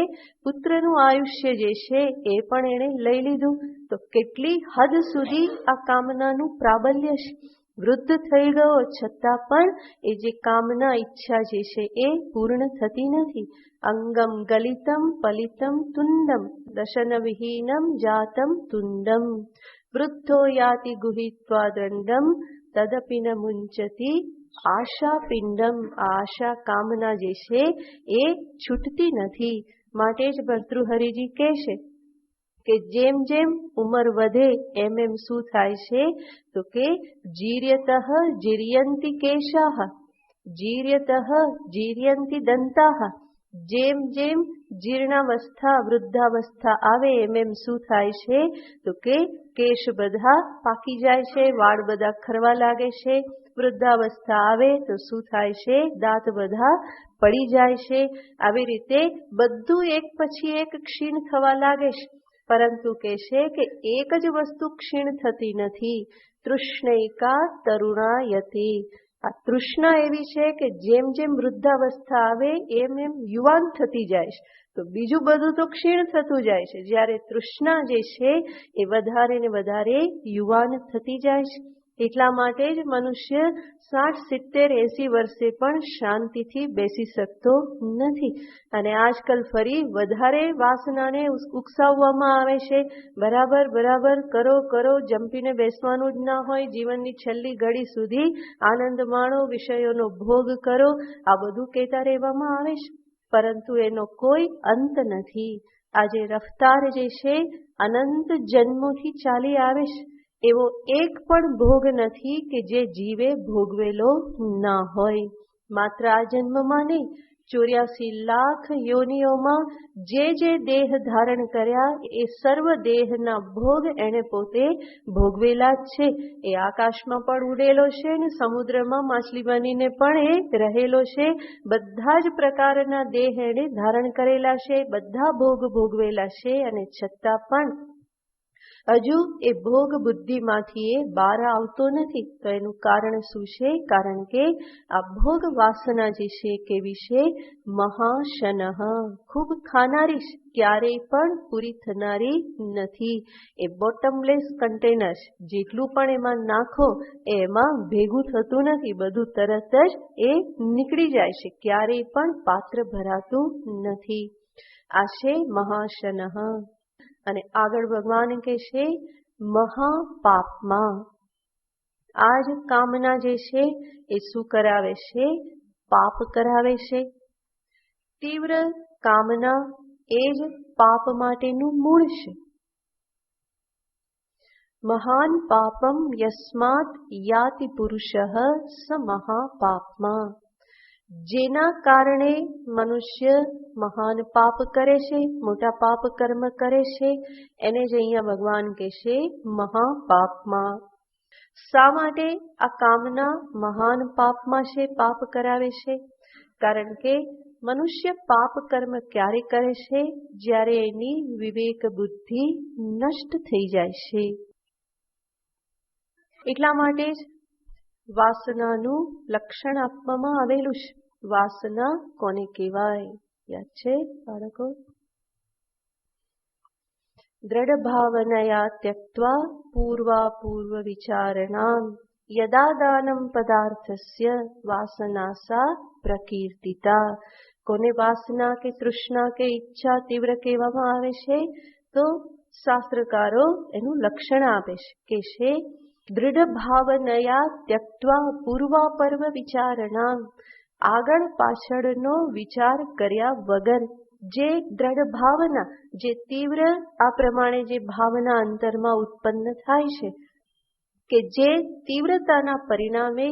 પુત્રનું આયુષ્ય જે છે એ પણ એણે લઈ લીધું. તો કેટલી હદ સુધી આ કામનાનું પ્રાબલ્ય છે. વૃદ્ધ થઈ ગયો છતાં પણ એ જે કામના ઈચ્છા જે છે એ પૂર્ણ થતી નથી. અંગમ ગલિતમ પલિતમ તુંડમ દશન વિહીનમ જાતમ તુંડમ વૃદ્ધો યાતિ ગુહિત્વા દંડમ તદપિ ન મુંચતી આશા પિંડમ. આશા કામના જે છે એ છૂટતી નથી. માટે જ ભર્તૃહરિજી કહે છે કે જેમ જેમ ઉંમર વધે એમ એમ શું થાય છે? તો કે જીર્યતઃ જીર્યંતિ કેશાહ, જીર્યતઃ જીર્યંતિ દંતાહ. જેમ જેમ જીર્ણાવસ્થા, વૃદ્ધાવસ્થા આવે એમ એમ શું થાય છે? તો કે કેશ બધા પાકી જાય છે, વાળ બધા ખરવા લાગે છે. વૃદ્ધાવસ્થા આવે તો શું થાય છે? દાંત બધા પડી જાય છે. આવી રીતે બધું એક પછી એક ક્ષીણ થવા લાગે છે. પરંતુ કહે છે કે એક જ વસ્તુ ક્ષીણ થતી નથી. તૃષ્ણૈકા તરુણાયતિ. આ તૃષ્ણા એવી છે કે જેમ જેમ વૃદ્ધાવસ્થા આવે એમ એમ યુવાન થતી જાય છે. તો બીજું બધું તો ક્ષીણ થતું જાય છે, જ્યારે તૃષ્ણા જે છે એ વધારે ને વધારે યુવાન થતી જાય છે. એટલા માટે જ મનુષ્ય 60, 70, 80 વર્ષે પણ શાંતિથી બેસી શકતો નથી. અને આજકાલ ફરી વધારે વાસનાને ઉકસાવવામાં આવે છે. બરાબર કરો, જંપીને બેસવાનું જ ના હોય. જીવનની છેલ્લી ઘડી સુધી આનંદ માણો, વિષયોનો ભોગ કરો, આ બધું કહેતા રહેવામાં આવે છે. પરંતુ એનો કોઈ અંત નથી. આજે રફતાર જે છે અનંત જન્મોથી ચાલી આવે છે. એવો એક પણ ભોગ નથી કે જે જીવે ભોગવેલો ના હોય. માત્ર આ જન્મમાં નહીં, 84 લાખ યોનિઓમાં જે દેહ ધારણ કર્યા એ સર્વ દેહના ભોગ એણે પોતે ભોગવેલા જ છે. એ આકાશમાં પણ ઉડેલો છે ને સમુદ્રમાં માછલી બનીને પણ એ રહેલો છે. બધા જ પ્રકારના દેહ એણે ધારણ કરેલા છે, બધા ભોગ ભોગવેલા છે. અને છતાં પણ હજુ એ ભોગ બુદ્ધિમાંથી એ બહાર આવતો નથી. તો એનું કારણ શું છે? કારણ કે આ ભોગ વાસના જે છે કેવી છે? મહાશનઃ, ખૂબ ખાનારી છે, ક્યારેય પણ પૂરી થનારી નથી. એ બોટમલેસ કન્ટેનર છે, જેટલું પણ એમાં નાખો એમાં ભેગું થતું નથી, બધું તરત જ એ નીકળી જાય છે, ક્યારેય પણ પાત્ર ભરાતું નથી. આ છે મહાશનઃ. અને આગળ ભગવાન કહે છે મહાપાપમાં. આ જ કામના જે છે એ શું કરાવે છે? પાપ કરાવે છે. તીવ્ર કામના એ જ પાપ માટેનું મૂળ છે. મહાન પાપમ યસ્માત યાતિ પુરુષઃ સ મહાપાપમાં. જેના કારણે મનુષ્ય મહાન પાપ કરે છે, મોટા પાપ કર્મ કરે છે, એને જ અહીંયા ભગવાન કહે છે મહાપાપમાં. શા માટે આ કામના મહાન પાપમાં છે, પાપ કરાવે છે? કારણ કે મનુષ્ય પાપ કર્મ ક્યારે કરે છે? જ્યારે એની વિવેક બુદ્ધિ નષ્ટ થઈ જાય છે. એટલા માટે જ વાસનાનું લક્ષણ આપવામાં આવેલું છે. વાસના કોને કહેવાય? યાદ છે બાળકો? દ્રઢ ભાવનયા ત્યક્ત્વા પૂર્વ વિચારણામ યદા દાનમ પદાર્થસ્ય વાસનાસા પ્રકીર્તિતા. કોને વાસના કે તૃષ્ણા કે ઈચ્છા તીવ્ર કહેવામાં આવે છે? તો શાસ્ત્રકારો એનું લક્ષણ આપે છે કે છે દૃઢ ભાવનયા ત્યક્ત્વા પૂર્વાપર્વ વિચારણામ. આગળ પાછળનો વિચાર કર્યા વગર જે દ્રઢ ભાવના, જે તીવ્ર આ પ્રમાણે જે ભાવના અંતરમાં ઉત્પન્ન થાય છે કે જે તીવ્રતાના પરિણામે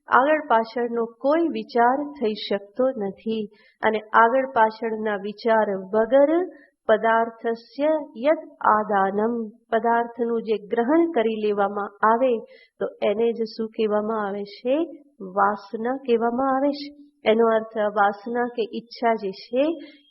આગળ પાછળનો કોઈ વિચાર થઈ શકતો નથી. અને આગળ પાછળના વિચાર વગર પદાર્થસ્ય યદ આદાનમ, પદાર્થનું જે ગ્રહણ કરી લેવામાં આવે તો એને જ શું કહેવામાં આવે છે? વાસના કહેવામાં આવે છે. એનો અર્થ વાસના કે ઈચ્છા જે છે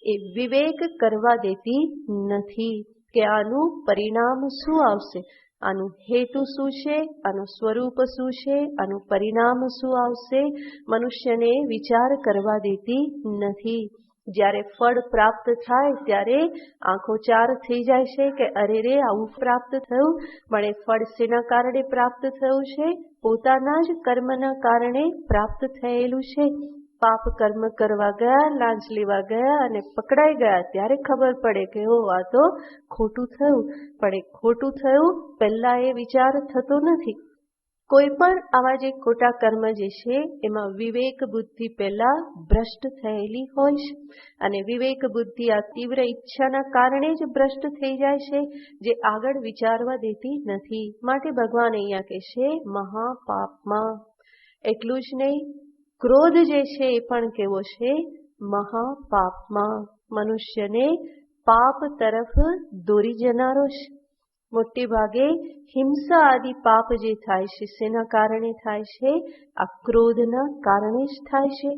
એ વિવેક કરવા દેતી નથી કે આનું પરિણામ શું આવશે, આનું હેતુ શું છે, આનું સ્વરૂપ શું છે, આનું પરિણામ શું આવશે, મનુષ્યને વિચાર કરવા દેતી નથી. જ્યારે ફળ પ્રાપ્ત થાય ત્યારે આંખો ચાર થઈ જાય છે કે અરે રે આવું પ્રાપ્ત થયું. પણ એ ફળ શેના કારણે પ્રાપ્ત થયું છે? પોતાના જ કર્મના કારણે પ્રાપ્ત થયેલું છે. પાપ કર્મ કરવા ગયા, લાંચ લેવા ગયા અને પકડાઈ ગયા ત્યારે ખબર પડે કે ઓ આ તો ખોટું થયું. પણ એ ખોટું થયું પહેલા એ વિચાર થતો નથી. કોઈ પણ આવા જે ખોટા કર્મ જે છે એમાં વિવેક બુદ્ધિ પહેલા ભ્રષ્ટ થયેલી હોય છે. અને વિવેક બુદ્ધિ આ તીવ્ર ઈચ્છાના કારણે જ ભ્રષ્ટ થઈ જાય છે, જે આગળ વિચારવા દેતી નથી. માટે ભગવાન અહીંયા કહે છે મહાપાપમાં. એટલું જ નહીં, ક્રોધ જે છે એ પણ કેવો છે? મહાપાપમાં. મનુષ્યને પાપ તરફ દોરી જનારો છે. મોટે ભાગે હિંસા આદિ પાપ જે થાય છે શેના કારણે થાય છે? આ ક્રોધના કારણે જ થાય છે.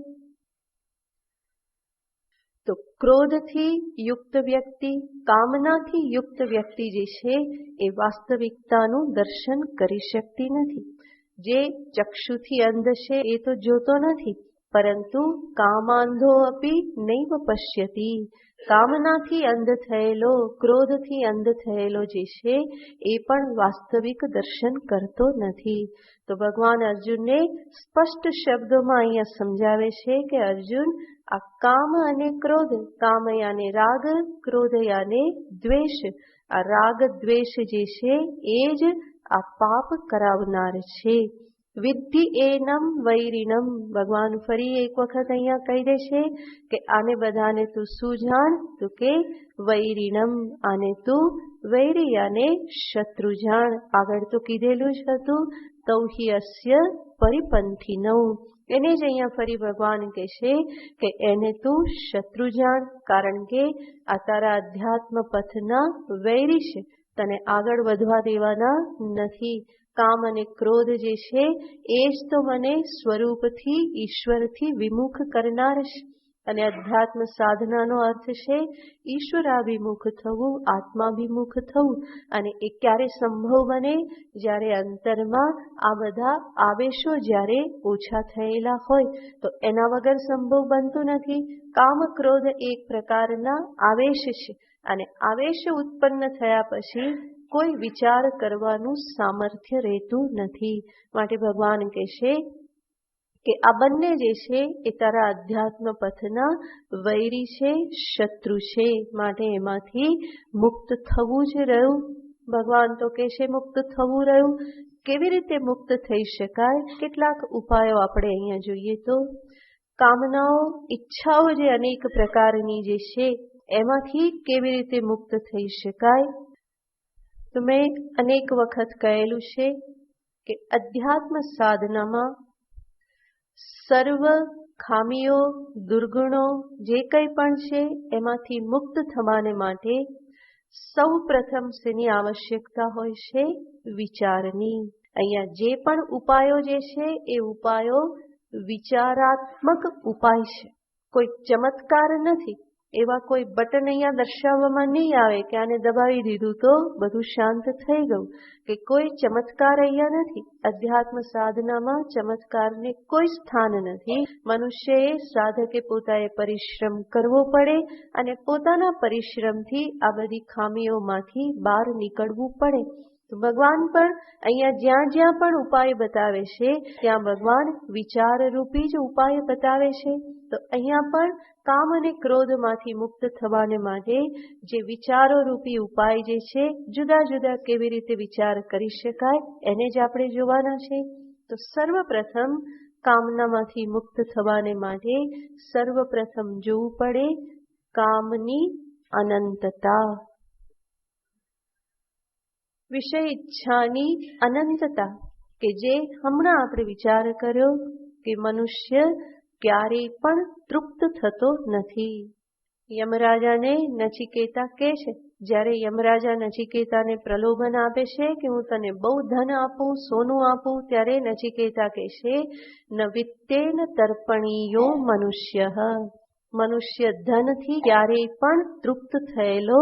તો ક્રોધથી યુક્ત વ્યક્તિ, કામનાથી યુક્ત વ્યક્તિ જે છે એ વાસ્તવિકતાનું દર્શન કરી શકતી નથી. જે ચક્ષુથી અંધ છે એ તો જોતો નથી, પરંતુ કામાંધો અપી નૈવ પશ્યતી. કામનાથી અંધ થયેલો, ક્રોધથી અંધ થયેલો જે છે એ પણ વાસ્તવિક દર્શન કરતો નથી. તો ભગવાન અર્જુનને સ્પષ્ટ શબ્દોમાં અહીંયા સમજાવે છે કે અર્જુન, આ કામ અને ક્રોધ, કામ યાને રાગ, ક્રોધ યાને દ્વેષ, આ રાગ દ્વેષ જે છે એ જ આ પાપ કરાવનાર છે. વિદ્ધિ એનમ વૈરિણમ. ભગવાન ફરી એક વખત અહીંયા કહી દે છે કે આને બધાને તું શું જાણ? તો કે વૈરિણમ, આને તું વૈરી અને શત્રુ જાણ. આગળ તો કીધેલું જ હતું તૌહિ અસ્ય પરિપંથિનૌ. એને જ અહીંયા ફરી ભગવાન કહે છે કે એને તું શત્રુ જાણ, કારણ કે આ તારા અધ્યાત્મ પથના વૈરી છે, તને આગળ વધવા દેવાના નથી. કામ અને ક્રોધ જે છે એ જ તો મને સ્વરૂપથી ઈશ્વરથી વિમુખ કરનાર છે. અને અધ્યાત્મ સાધનાનો અર્થ છે ઈશ્વરાભિમુખ થવું, આત્માભિમુખ થવું. અને એ ક્યારે સંભવ બને? જ્યારે અંતરમાં આ બધા આવેશો જ્યારે ઓછા થયેલા હોય, તો એના વગર સંભવ બનતું નથી. કામ ક્રોધ એક પ્રકારના આવેશ છે, અને આવેશ ઉત્પન્ન થયા પછી કોઈ વિચાર કરવાનું સામર્થ્ય રહેતું નથી. માટે ભગવાન કહેશે કે આ બંને જે છે એ તારા અધ્યાત્મ પથના વૈરી છે, શત્રુ છે. માટે એમાંથી મુક્ત થવું જ રહ્યું. ભગવાન તો કહેશે મુક્ત થવું રહ્યું. કેવી રીતે મુક્ત થઈ શકાય? કેટલાક ઉપાયો આપણે અહીંયા જોઈએ તો કામનાઓ, ઈચ્છાઓ જે અનેક પ્રકારની જે છે એમાંથી કેવી રીતે મુક્ત થઈ શકાય? તો મેં અનેક વખત કહેલું છે કે અધ્યાત્મ સાધનામાં સર્વ ખામીઓ, દુર્ગુણો જે કંઈ પણ છે એમાંથી મુક્ત થવાને માટે સૌ પ્રથમ શેની આવશ્યકતા હોય છે? વિચારની. અહીંયા જે પણ ઉપાયો જે છે એ ઉપાયો વિચારાત્મક ઉપાય છે, કોઈ ચમત્કાર નથી. એવા કોઈ બટન અહીંયા દર્શાવવામાં નહીં આવે કે આને દબાવી દીધું તો બધું શાંત થઈ ગયું, કે કોઈ ચમત્કાર અહીંયા નથી. અધ્યાત્મ સાધનામાં ચમત્કારને કોઈ સ્થાન નથી. મનુષ્યએ, સાધકે પોતાએ પરિશ્રમ કરવો પડે અને પોતાના પરિશ્રમથી આ બધી ખામીઓમાંથી બહાર નીકળવું પડે. તો ભગવાન પણ અહીંયા જ્યાં જ્યાં પણ ઉપાય બતાવે છે ત્યાં ભગવાન વિચાર રૂપી જ ઉપાય બતાવે છે. તો અહીંયા પણ કામ અને ક્રોધમાંથી મુક્ત થવાને માટે જે વિચારો રૂપી ઉપાય જે છે, જુદા જુદા કેવી રીતે વિચાર કરી શકાય એને જ આપણે જોવાના છે. તો સર્વપ્રથમ કામનામાંથી મુક્ત થવાને માટે સર્વપ્રથમ જોવું પડે કામની અનંતતા, વિષય ઈચ્છાની અનંતતા. કે જે હમણાં આપણે વિચાર કર્યો કે મનુષ્ય ક્યારેય પણ તૃપ્ત થતો નથી. યમરાજાને નચિકેતા કહે છે, જ્યારે યમરાજા નચિકેતાને પ્રલોભન આપે છે કે હું તને બહુ ધન આપું, સોનું આપું, ત્યારે નચિકેતા કહે છે ન વિત્તેન તર્પણીયો મનુષ્ય. મનુષ્ય ધનથી ક્યારેય પણ તૃપ્ત થયેલો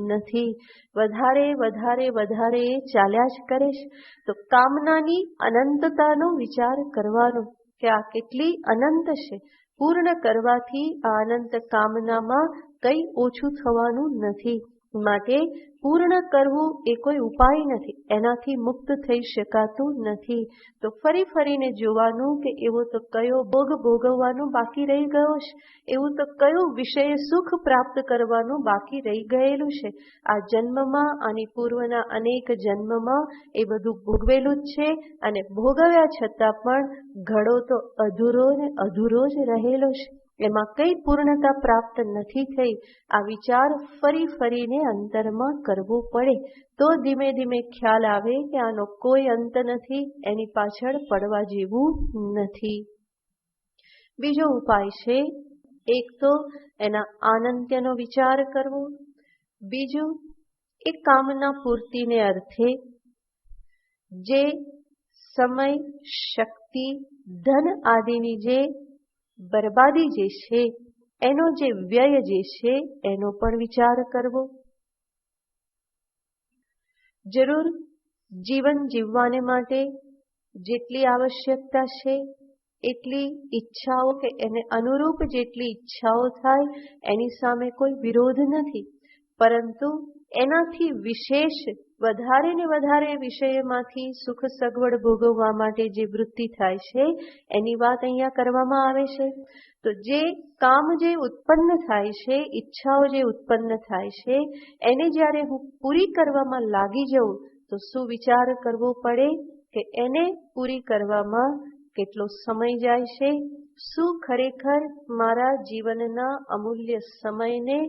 નથી. વધારે વધારે વધારે એ ચાલ્યા જ કરે છે. તો કામનાની અનંતતાનો વિચાર કરવાનો કે આ કેટલી અનંત છે. પૂર્ણ કરવાથી આ અનંત કામનામાં કંઈ ઓછું થવાનું નથી. માટે પૂર્ણ કરવું એ કોઈ ઉપાય નથી, એનાથી મુક્ત થઈ શકાતું નથી. તો ફરી ફરીને જોવાનું કે એવો તો કયો ભોગ ભોગવવાનું બાકી રહી ગયો છે, એવું તો કયું વિષય સુખ પ્રાપ્ત કરવાનું બાકી રહી ગયેલું છે. આ જન્મમાં, આની પૂર્વના અનેક જન્મમાં એ બધું ભોગવેલું જ છે, અને ભોગવ્યા છતાં પણ ઘડો તો અધૂરો ને અધૂરો જ રહેલો છે. એમાં કઈ પૂર્ણતા પ્રાપ્ત નથી થઈ. આ વિચાર ફરી ફરીને અંતરમાં કરવો પડે, તો ધીમે ધીમે ખ્યાલ આવે કે આનો કોઈ અંત નથી, એની પાછળ પડવા જેવું નથી. બીજો ઉપાય છે, એક તો એના આનંત્યનો વિચાર કરવો, બીજું એ કામના પૂર્તિને અર્થે જે સમય, શક્તિ, ધન આદિની જે બરબાદી જે છે, એનો જે વ્યય જે છે એનો પણ વિચાર કરવો. જરૂર જીવન જીવવાને માટે જેટલી આવશ્યકતા છે એટલી ઈચ્છાઓ કે એને અનુરૂપ જેટલી ઈચ્છાઓ થાય એની સામે કોઈ વિરોધ નથી, પરંતુ એનાથી વિશેષ વધારે ને વધારે વિષયમાંથી સુખ સગવડ ભોગવવા માટે જે વૃત્તિ થાય છે એની વાત અહીંયા કરવામાં આવે છે. તો જે કામ જે ઉત્પન્ન થાય છે, ઈચ્છાઓ જે ઉત્પન્ન થાય છે, એને જ્યારે હું પૂરી કરવામાં લાગી જાઉં તો શું વિચાર કરવો પડે કે એને પૂરી કરવામાં કેટલો સમય જાય છે, શું ખરેખર મારા જીવનના અમૂલ્ય સમયને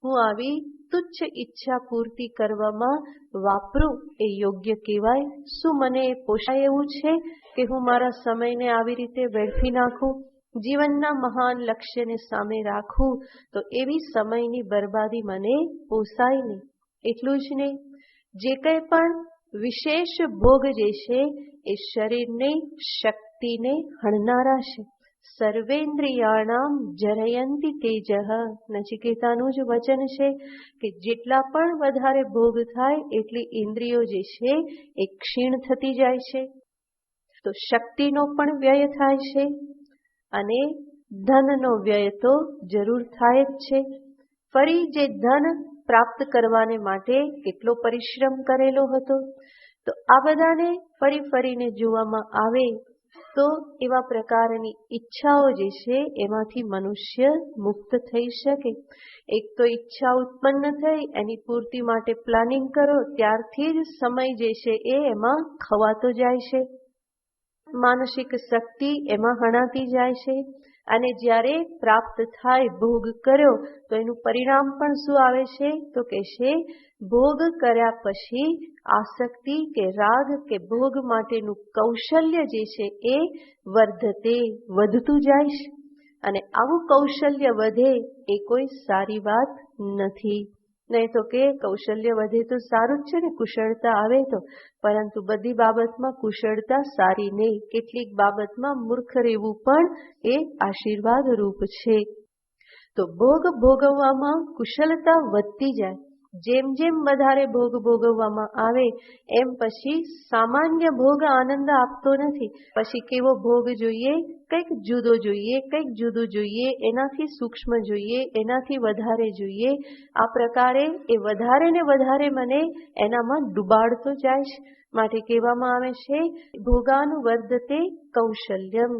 હું આવી તુચ્છ ઈચ્છા પૂર્તિ કરવામાં વાપરું એ યોગ્ય કહેવાય? શું મને એ પોષાય એવું છે કે હું મારા સમયને આવી રીતે વેડફી નાખું? જીવનના મહાન લક્ષ્યને સામે રાખું તો એવી સમયની બરબાદી મને પોસાય નહીં. એટલું જ નહીં, જે કંઈ પણ વિશેષ ભોગ જે છે એ શરીરને, શક્તિને હણનારા છે. સર્વેન્દ્રિયાણામ જરયંતિ તેજઃ. નચિકેતાનું જ વચન છે કે જેટલા પણ વધારે ભોગ થાય એટલી ઇન્દ્રિયો જે છે એ ક્ષીણ થતી જાય છે. તો શક્તિનો પણ વ્યય થાય છે અને ધનનો વ્યય તો જરૂર થાય જ છે. ફરી જે ધન પ્રાપ્ત કરવાને માટે કેટલો પરિશ્રમ કરેલો હતો, તો આ બધાને ફરી ફરીને જોવામાં આવે તો એવા પ્રકારની ઈચ્છાઓ જે છે એમાંથી મનુષ્ય મુક્ત થઈ શકે. એક તો ઈચ્છા ઉત્પન્ન થઈ, એની પૂર્તિ માટે પ્લાનિંગ કરો, ત્યારથી જ સમય જે છે એ એમાં ખવાતો જાય છે, માનસિક શક્તિ એમાં હણાતી જાય છે. અને જ્યારે પ્રાપ્ત થાય, ભોગ કર્યો, તો એનું પરિણામ પણ શું આવે છે? તો કે છે ભોગ કર્યા પછી આસક્તિ કે રાગ કે ભોગ માટેનું કૌશલ્ય જે છે એ વર્ધતે, વધતું જાય છે. અને આવું કૌશલ્ય વધે એ કોઈ સારી વાત નથી. નહીં તો કે કૌશલ્ય વધે તો સારું જ છે ને, કુશળતા આવે તો, પરંતુ બધી બાબતમાં કુશળતા સારી નહીં. કેટલીક બાબતમાં મૂર્ખ રહેવું પણ એ આશીર્વાદ રૂપ છે. તો ભોગ ભોગવવામાં કુશળતા વધતી જાય. જેમ જેમ વધારે ભોગ ભોગવવામાં આવે એમ પછી સામાન્ય ભોગ આનંદ આપતો નથી. પછી કેવો ભોગ જોઈએ? કંઈક જુદો જોઈએ, કંઈક જુદું જોઈએ, એનાથી સૂક્ષ્મ જોઈએ, એનાથી વધારે જોઈએ. આ પ્રકારે એ વધારે ને વધારે મને એનામાં ડૂબાડતો જાય છે. માટે કહેવામાં આવે છે ભોગાનુવર્ધતે કૌશલ્યમ.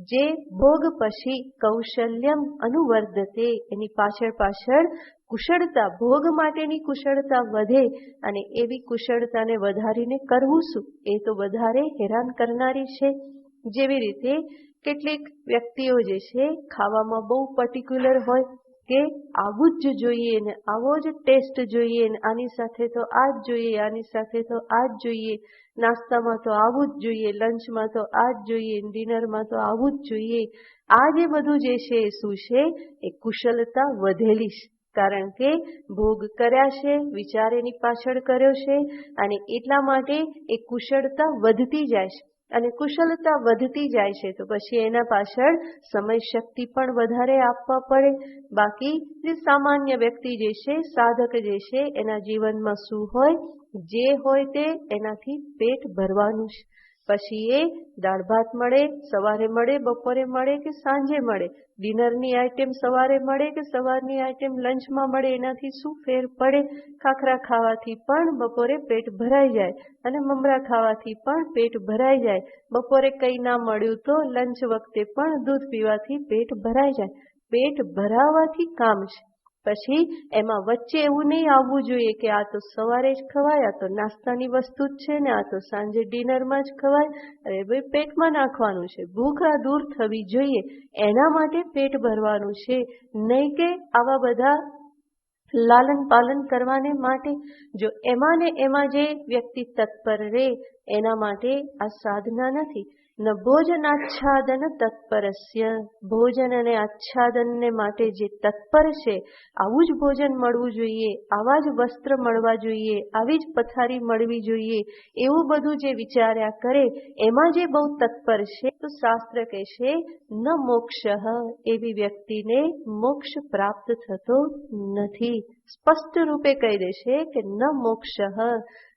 જે ભોગ પછી કૌશલ્યમ અનુવર્ધતે, એની પાછળ કુશળતા, ભોગ માટેની કુશળતા વધે. અને એવી કુશળતાને વધારીને કરવું શું? એ તો વધારે હેરાન કરનારી છે. જેવી રીતે કેટલીક વ્યક્તિઓ જે છે ખાવામાં બહુ પર્ટિક્યુલર હોય કે આવું જ જોઈએ ને આવો જ ટેસ્ટ જોઈએ ને આની સાથે તો આ જ જોઈએ, આની સાથે તો આ જ જોઈએ, નાસ્તામાં તો આવું જ જોઈએ, લંચમાં તો આ જ જોઈએ, ડિનરમાં તો આવું જ જોઈએ. આ જે બધું જે છે એ શું છે? એ કુશળતા વધેલી છે. કારણ કે ભોગ કર્યા છે, વિચાર એની પાછળ કર્યો છે, અને એટલા માટે એ કુશળતા વધતી જાય છે. અને કુશળતા વધતી જાય છે તો પછી એના પાછળ સમય શક્તિ પણ વધારે આપવા પડે. બાકી જે સામાન્ય વ્યક્તિ જે છે, સાધક જે છે, એના જીવનમાં શું હોય? જે હોય તે એનાથી પેટ ભરવાનું છે. પછી એ દાળ ભાત મળે, સવારે મળે, બપોરે મળે કે સાંજે મળે, ડિનરની આઈટમ સવારે મળે કે સવારની આઈટમ લંચમાં મળે, એનાથી શું ફેર પડે? ખાખરા ખાવાથી પણ બપોરે પેટ ભરાઈ જાય અને મમરા ખાવાથી પણ પેટ ભરાઈ જાય. બપોરે કંઈ ના મળ્યું તો લંચ વખતે પણ દૂધ પીવાથી પેટ ભરાઈ જાય. પેટ ભરાવાથી કામ છે. પછી એમાં વચ્ચે એવું નહીં આવવું જોઈએ કે આ તો સવારે જ ખવાય, આ તો નાસ્તાની વસ્તુ જ છે ને, આ તો સાંજે ડિનરમાં જ ખવાય. અરે ભાઈ, પેટમાં નાખવાનું છે, ભૂખ દૂર થવી જોઈએ, એના માટે પેટ ભરવાનું છે. નહીં કે આવા બધા લાલન પાલન કરવાને માટે. જો એમાં ને એમાં જે વ્યક્તિ તત્પર રહે એના માટે આ સાધના નથી. ન ભોજનાચ્છાદન તત્પરસ્ય. ભોજન અને આચ્છાદનને માટે જે તત્પર છે, આવું જ ભોજન મળવું જોઈએ, આવા જ વસ્ત્ર મળવા જોઈએ, આવી જ પથારી મળવી જોઈએ, એવું બધું જે વિચાર્યા કરે, એમાં જે બહુ તત્પર છે, તો શાસ્ત્ર કહે છે ન મોક્ષ, એવી વ્યક્તિને મોક્ષ પ્રાપ્ત થતો નથી. સ્પષ્ટ રૂપે કહી દેશે કે ન મોક્ષ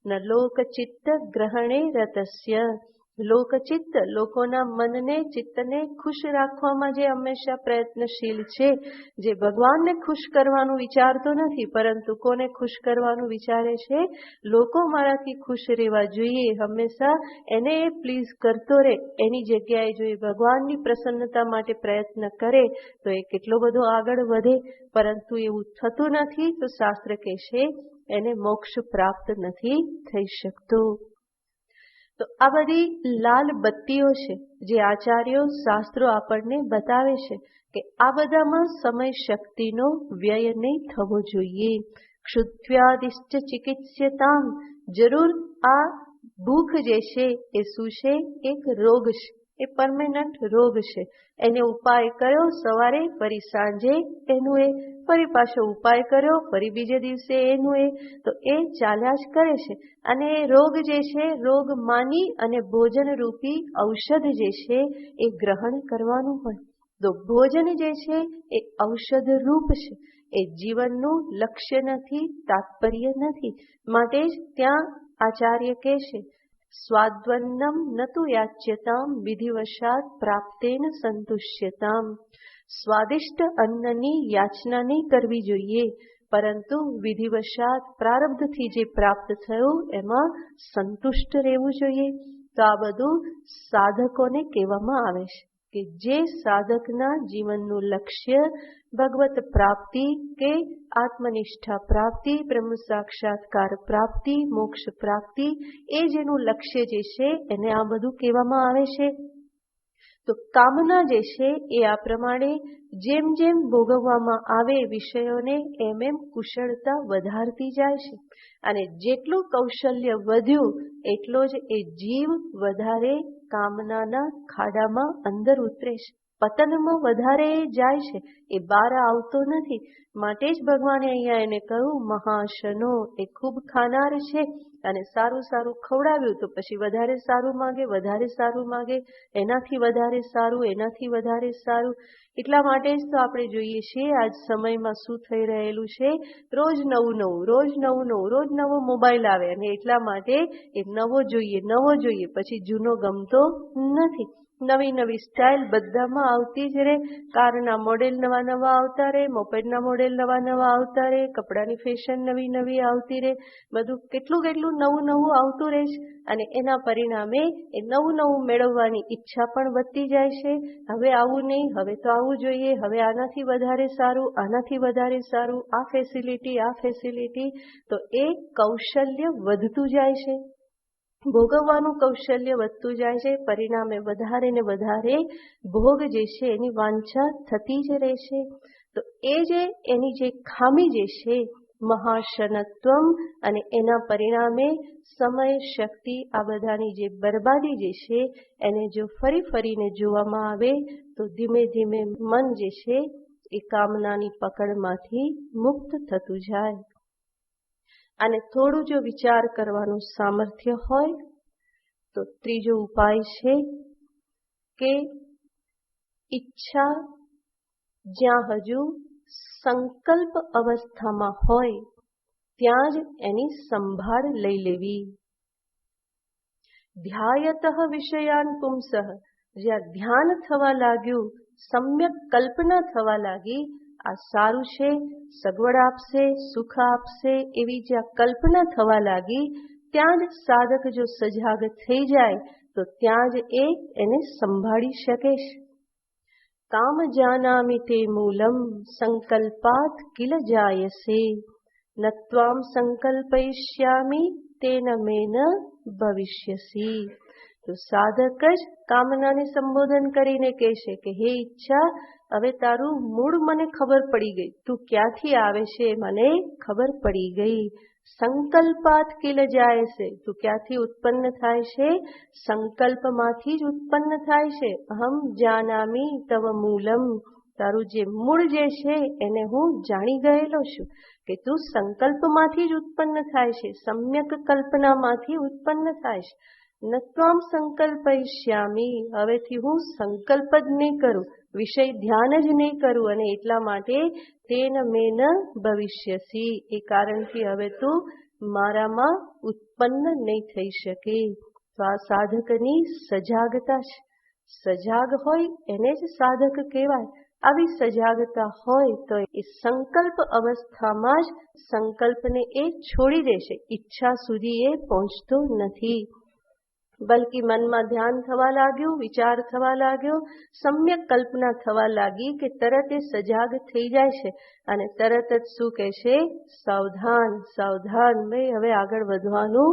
ન લોકચિત્ત ગ્રહણે રતસ્ય. લોકચિત્ત, લોકોના મનને, ચિત્તને ખુશ રાખવામાં જે હંમેશા પ્રયત્નશીલ છે, જે ભગવાનને ખુશ કરવાનું વિચારતો નથી, પરંતુ કોને ખુશ કરવાનું વિચારે છે? લોકો મારાથી ખુશ રહેવા જોઈએ, હંમેશા એને એ પ્લીઝ કરતો રહે. એની જગ્યાએ જો એ ભગવાનની પ્રસન્નતા માટે પ્રયત્ન કરે તો એ કેટલો બધો આગળ વધે. પરંતુ એવું થતું નથી, તો શાસ્ત્ર કહેશે એને મોક્ષ પ્રાપ્ત નથી થઈ શકતો. તો આ બધી લાલ બત્તીઓ છે જે આચાર્યો, શાસ્ત્રો આપણને બતાવે છે કે આ બધામાં સમય શક્તિનો વ્યય નહીં થવો જોઈએ. ક્ષુદ્વ્યાદિશ્ચ ચિકિત્સ્યતામ. જરૂર આ ભૂખ જે છે એ શું છે? એક રોગ છે, એ પરમેનન્ટ રોગ છે. એને ઉપાય કર્યો સવારે, ફરી સાંજે એનું ફરી પાછો ઉપાય કર્યો, ફરી બીજે દિવસે એનું તો એ ચાલ્યા જ કરે છે. અને રોગ જે છે, રોગ માની અને ભોજન રૂપી ઔષધ જે છે એ ગ્રહણ કરવાનું હોય. તો ભોજન જે છે એ ઔષધ રૂપ છે, એ જીવનનું લક્ષ્ય નથી, તાત્પર્ય નથી. માટે જ ત્યાં આચાર્ય કહે છે, સ્વાદ્વન્નમ નતુ યાચ્યતામ વિધિવશાત પ્રાપ્તેન સંતુષ્યતામ. સ્વાદિષ્ટ અન્નની યાચના નહીં કરવી જોઈએ, પરંતુ વિધિવશાત પ્રારબ્ધથી જે પ્રાપ્ત થયું એમાં સંતુષ્ટ રહેવું જોઈએ. તો આ બધું સાધકોને કહેવામાં આવે છે કે જે સાધકના જીવનનું લક્ષ્ય ભગવત પ્રાપ્તિ કે આત્મનિષ્ઠા પ્રાપ્તિ, બ્રહ્મ સાક્ષાત્કાર પ્રાપ્તિ, મોક્ષ પ્રાપ્તિ, એ જેનું લક્ષ્ય જે છે એને આ બધું કહેવામાં આવે છે. તો કામના જે છે એ આ પ્રમાણે જેમ જેમ ભોગવવામાં આવે વિષયોને એમ એમ કુશળતા વધારતી જાય છે. અને જેટલું કૌશલ્ય વધ્યું એટલો જ એ જીવ વધારે કામનાના ખાડામાં અંદર ઉતરે છે, પતનમાં વધારે જાય છે, એ બહાર આવતો નથી. માટે જ ભગવાને અહીંયા એને કહ્યું મહાશનો, એ ખૂબ ખાનાર છે અને સારું સારું ખવડાવ્યું તો પછી વધારે સારું માગે, વધારે સારું માગે, એનાથી વધારે સારું, એનાથી વધારે સારું. એટલા માટે જ તો આપણે જોઈએ છીએ આજ સમયમાં શું થઈ રહેલું છે, રોજ નવું નવું, રોજ નવું નવું, રોજ નવો મોબાઈલ આવે અને એટલા માટે એ નવો જોઈએ, પછી જૂનો ગમતો નથી. નવી નવી સ્ટાઇલ બધામાં આવતી જ રહે. કારના મોડેલ નવા નવા આવતા રહે, મોપેડના મોડેલ નવા નવા આવતા રહે, કપડાની ફેશન નવી નવી આવતી રહે, બધું કેટલું કેટલું નવું નવું આવતું રહે છે. અને એના પરિણામે એ નવું નવું મેળવવાની ઈચ્છા પણ વધતી જાય છે. હવે આવું નહીં, હવે તો આવું જોઈએ, હવે આનાથી વધારે સારું, આનાથી વધારે સારું, આ ફેસિલિટી. તો એ કૌશલ્ય વધતું જાય છે, ભોગવવાનું કૌશલ્ય વધતું જાય છે. પરિણામે વધારે ને વધારે ભોગ જે છે એની વાંછા થતી જ રહેશે. તો એ જે એની જે ખામી જે છે મહાશનત્વમ, અને એના પરિણામે સમય, શક્તિ, આ બધાની જે બરબાદી જે છે એને જો ફરીને જોવામાં આવે તો ધીમે ધીમે મન જે છે એ કામનાની પકડમાંથી મુક્ત થતું જાય. અને થોડું જો વિચાર કરવાનું સામર્થ્ય હોય તો ત્રીજો ઉપાય છે કે ઈચ્છા જ્યાં હજુ સંકલ્પ અવસ્થામાં હોય ત્યાં જ એની સંભાળ લઈ લેવી. ધ્યાયતઃ વિષયાન પુંસઃ, જ્યાં ધ્યાન થવા લાગ્યું, સમ્યક કલ્પના થવા લાગી, આ સારું છે, સગવડ આપશે, સુખ આપશે, એવી જ્યાં કલ્પના થવા લાગી, ત્યાં જ સાધક જો સજાગ થઈ જાય તો ત્યાં જ એ એને સંભાળી શકે છે. કામ જાનામિ તે મૂલમ સંકલ્પાત કિલ જાયસે, નત્વામ સંકલ્પયિષ્યામિ તેન મેન ભવિષ્યસી. તો સાધક જ કામનાને સંબોધન કરીને કહેશે કે હે ઈચ્છા, હવે તારું મૂળ મને ખબર પડી ગઈ, તું ક્યાંથી આવે છે મને ખબર પડી ગઈ. સંકલ્પાત કિલ જાય છે, તું ક્યાંથી ઉત્પન્ન થાય છે, સંકલ્પમાંથી જ ઉત્પન્ન થાય છે. અહમ જાનામી તવ મૂલમ, તારું જે મૂળ જે છે એને હું જાણી ગયેલો છું કે તું સંકલ્પમાંથી જ ઉત્પન્ન થાય છે, સમ્યક કલ્પનામાંથી ઉત્પન્ન થાય છે. નત્વામ સંકલ્પયિષ્યામિ, હવેથી હું સંકલ્પ જ નહીં કરું, વિષય ધ્યાન જ નહીં કરું, અને એટલા માટે તેન મેન ભવિષ્યસી, એ કારણથી હવે તું મારામાં ઉત્પન્ન નહીં થઈ શકે. તો આ સાધકની સજાગતા છે. સજાગ હોય એને જ સાધક કહેવાય. આવી સજાગતા હોય તો એ સંકલ્પ અવસ્થામાં જ સંકલ્પને એ છોડી દેશે, ઈચ્છા સુધી એ પહોંચતો નથી. બલકી મનમાં ધ્યાન થવા લાગ્યું, વિચાર થવા લાગ્યો, સમ્યક કલ્પના થવા લાગી કે તરત એ સજાગ થઈ જાય છે અને તરત જ શું કહે છે, સાવધાન સાવધાન, ભાઈ હવે આગળ વધવાનું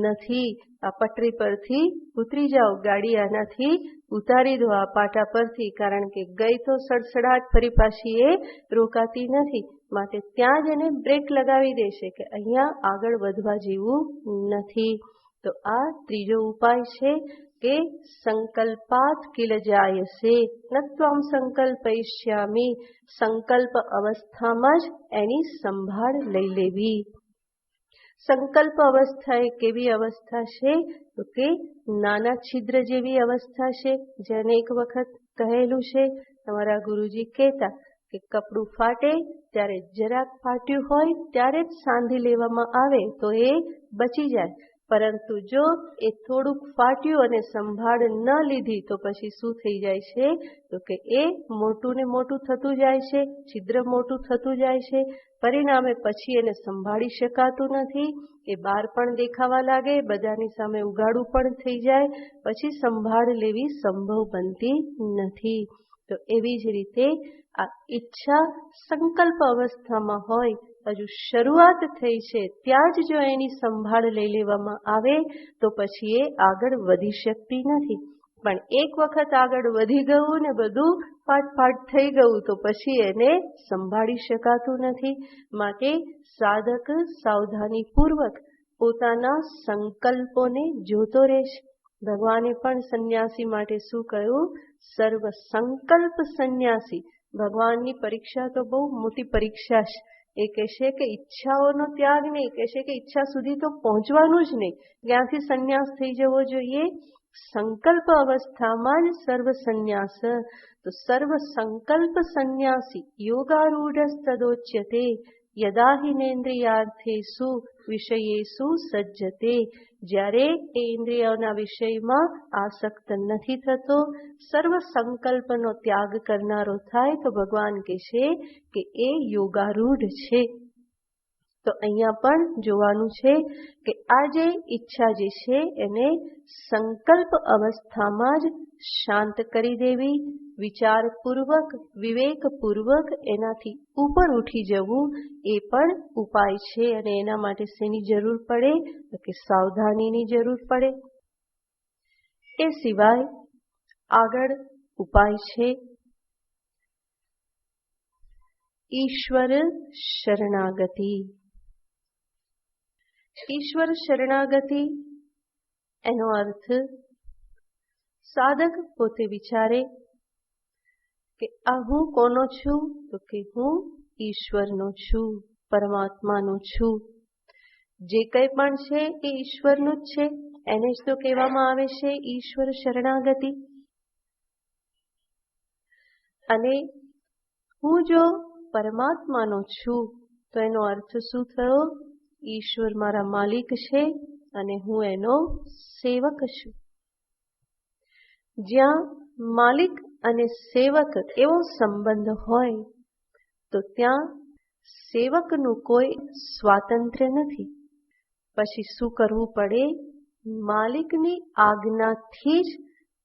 નથી, આ પટરી પરથી ઉતરી જાઓ, ગાડી આનાથી ઉતારી દો આ પાટા પરથી, કારણ કે ગઈ તો સડસડાટ ફરી પાછી એ રોકાતી નથી. માટે ત્યાં જ એને બ્રેક લગાવી દેશે કે અહીંયા આગળ વધવા જેવું નથી. તો આ ત્રીજો ઉપાય છે કે સંકલ્પાત કિલ જાયસે, નત્વામ સંકલ્પયિષ્યામિ, સંકલ્પ અવસ્થામાં જ એની સંભાળ લઈ લેવી. સંકલ્પ અવસ્થા એ કેવી અવસ્થા છે તો કે નાના છિદ્ર જેવી અવસ્થા છે. જેને એક વખત કહેલું છે, તમારા ગુરુજી કહેતા કે કપડું ફાટે ત્યારે જરાક ફાટ્યું હોય ત્યારે જ સાંધી લેવામાં આવે તો એ બચી જાય. પરંતુ જો એ થોડુંક ફાટ્યું અને સંભાળ ન લીધી તો પછી શું થઈ જાય છે તો કે એ મોટું ને મોટું થતું જાય છે, છિદ્ર મોટું થતું જાય છે. પરિણામે પછી એને સંભાળી શકાતું નથી. એ બહાર પણ દેખાવા લાગે, બધાની સામે ઉગાડું પણ થઈ જાય, પછી સંભાળ લેવી સંભવ બનતી નથી. તો એવી જ રીતે આ ઈચ્છા સંકલ્પ અવસ્થામાં હોય, હજુ શરૂઆત થઈ છે ત્યાં જ જો એની સંભાળ લઈ લેવામાં આવે તો પછી એ આગળ વધી શકતી નથી. પણ એક વખત આગળ વધી ગયું ને બધું ફાટ થઈ ગયું તો પછી એને સંભાળી શકાતું નથી. માટે સાધક સાવધાનીપૂર્વક પોતાના સંકલ્પોને જોતો રહેશે. ભગવાને પણ સંન્યાસી માટે શું કહ્યું? સર્વ સંકલ્પ સંન્યાસી. ભગવાનની પરીક્ષા તો બહુ મોટી પરીક્ષા છે. એ કહેશે કે ઈચ્છાઓનો ત્યાગ નહીં, કહેશે કે ઈચ્છા સુધી તો પહોંચવાનું જ નહીં, ત્યાંથી સંન્યાસ થઈ જવો જોઈએ. સંકલ્પ અવસ્થામાં જ સર્વ સંન્યાસ. તો સર્વ સંકલ્પ સંન્યાસી યોગારૂઢ તદોચ્યતે યદા હિનેન્દ્રિયાર્થેષુ વિષયેષુ સજ્જતે. જ્યારે એ ઇન્દ્રિયોના વિષયમાં આસક્ત નથી થતો, સર્વ સંકલ્પનો ત્યાગ કરનારો થાય તો ભગવાન કહેશે કે એ યોગારૂઢ છે. તો અહીંયા પણ જોવાનું છે કે આ જે ઈચ્છા જે છે એને સંકલ્પ અવસ્થામાં જ શાંત કરી દેવી, વિચારપૂર્વક વિવેકપૂર્વક એનાથી ઉપર ઉઠી જવું એ પણ ઉપાય છે. અને એના માટે શેની જરૂર પડે તો કે સાવધાનીની જરૂર પડે. એ સિવાય આગળ ઉપાય છે ઈશ્વર શરણાગતિ. ઈશ્વર શરણાગતિ એનો અર્થ સાધક પોતે વિચારે કે આ હું કોનો છું તો કે હું ઈશ્વરનો છું, પરમાત્માનો છું. જે કંઈ પણ છે એ ઈશ્વરનું જ છે. એને જ તો કહેવામાં આવે છે ઈશ્વર શરણાગતિ. અને હું જો પરમાત્માનો છું તો એનો અર્થ શું થયો? ઈશ્વર મારા માલિક છે અને હું એનો સેવક છું. જ્યાં માલિક અને સેવક એવો સંબંધ હોય તો ત્યાં સેવકનું કોઈ સ્વાતંત્ર્ય નથી. પછી શું કરવું પડે? માલિકની આજ્ઞાથી જ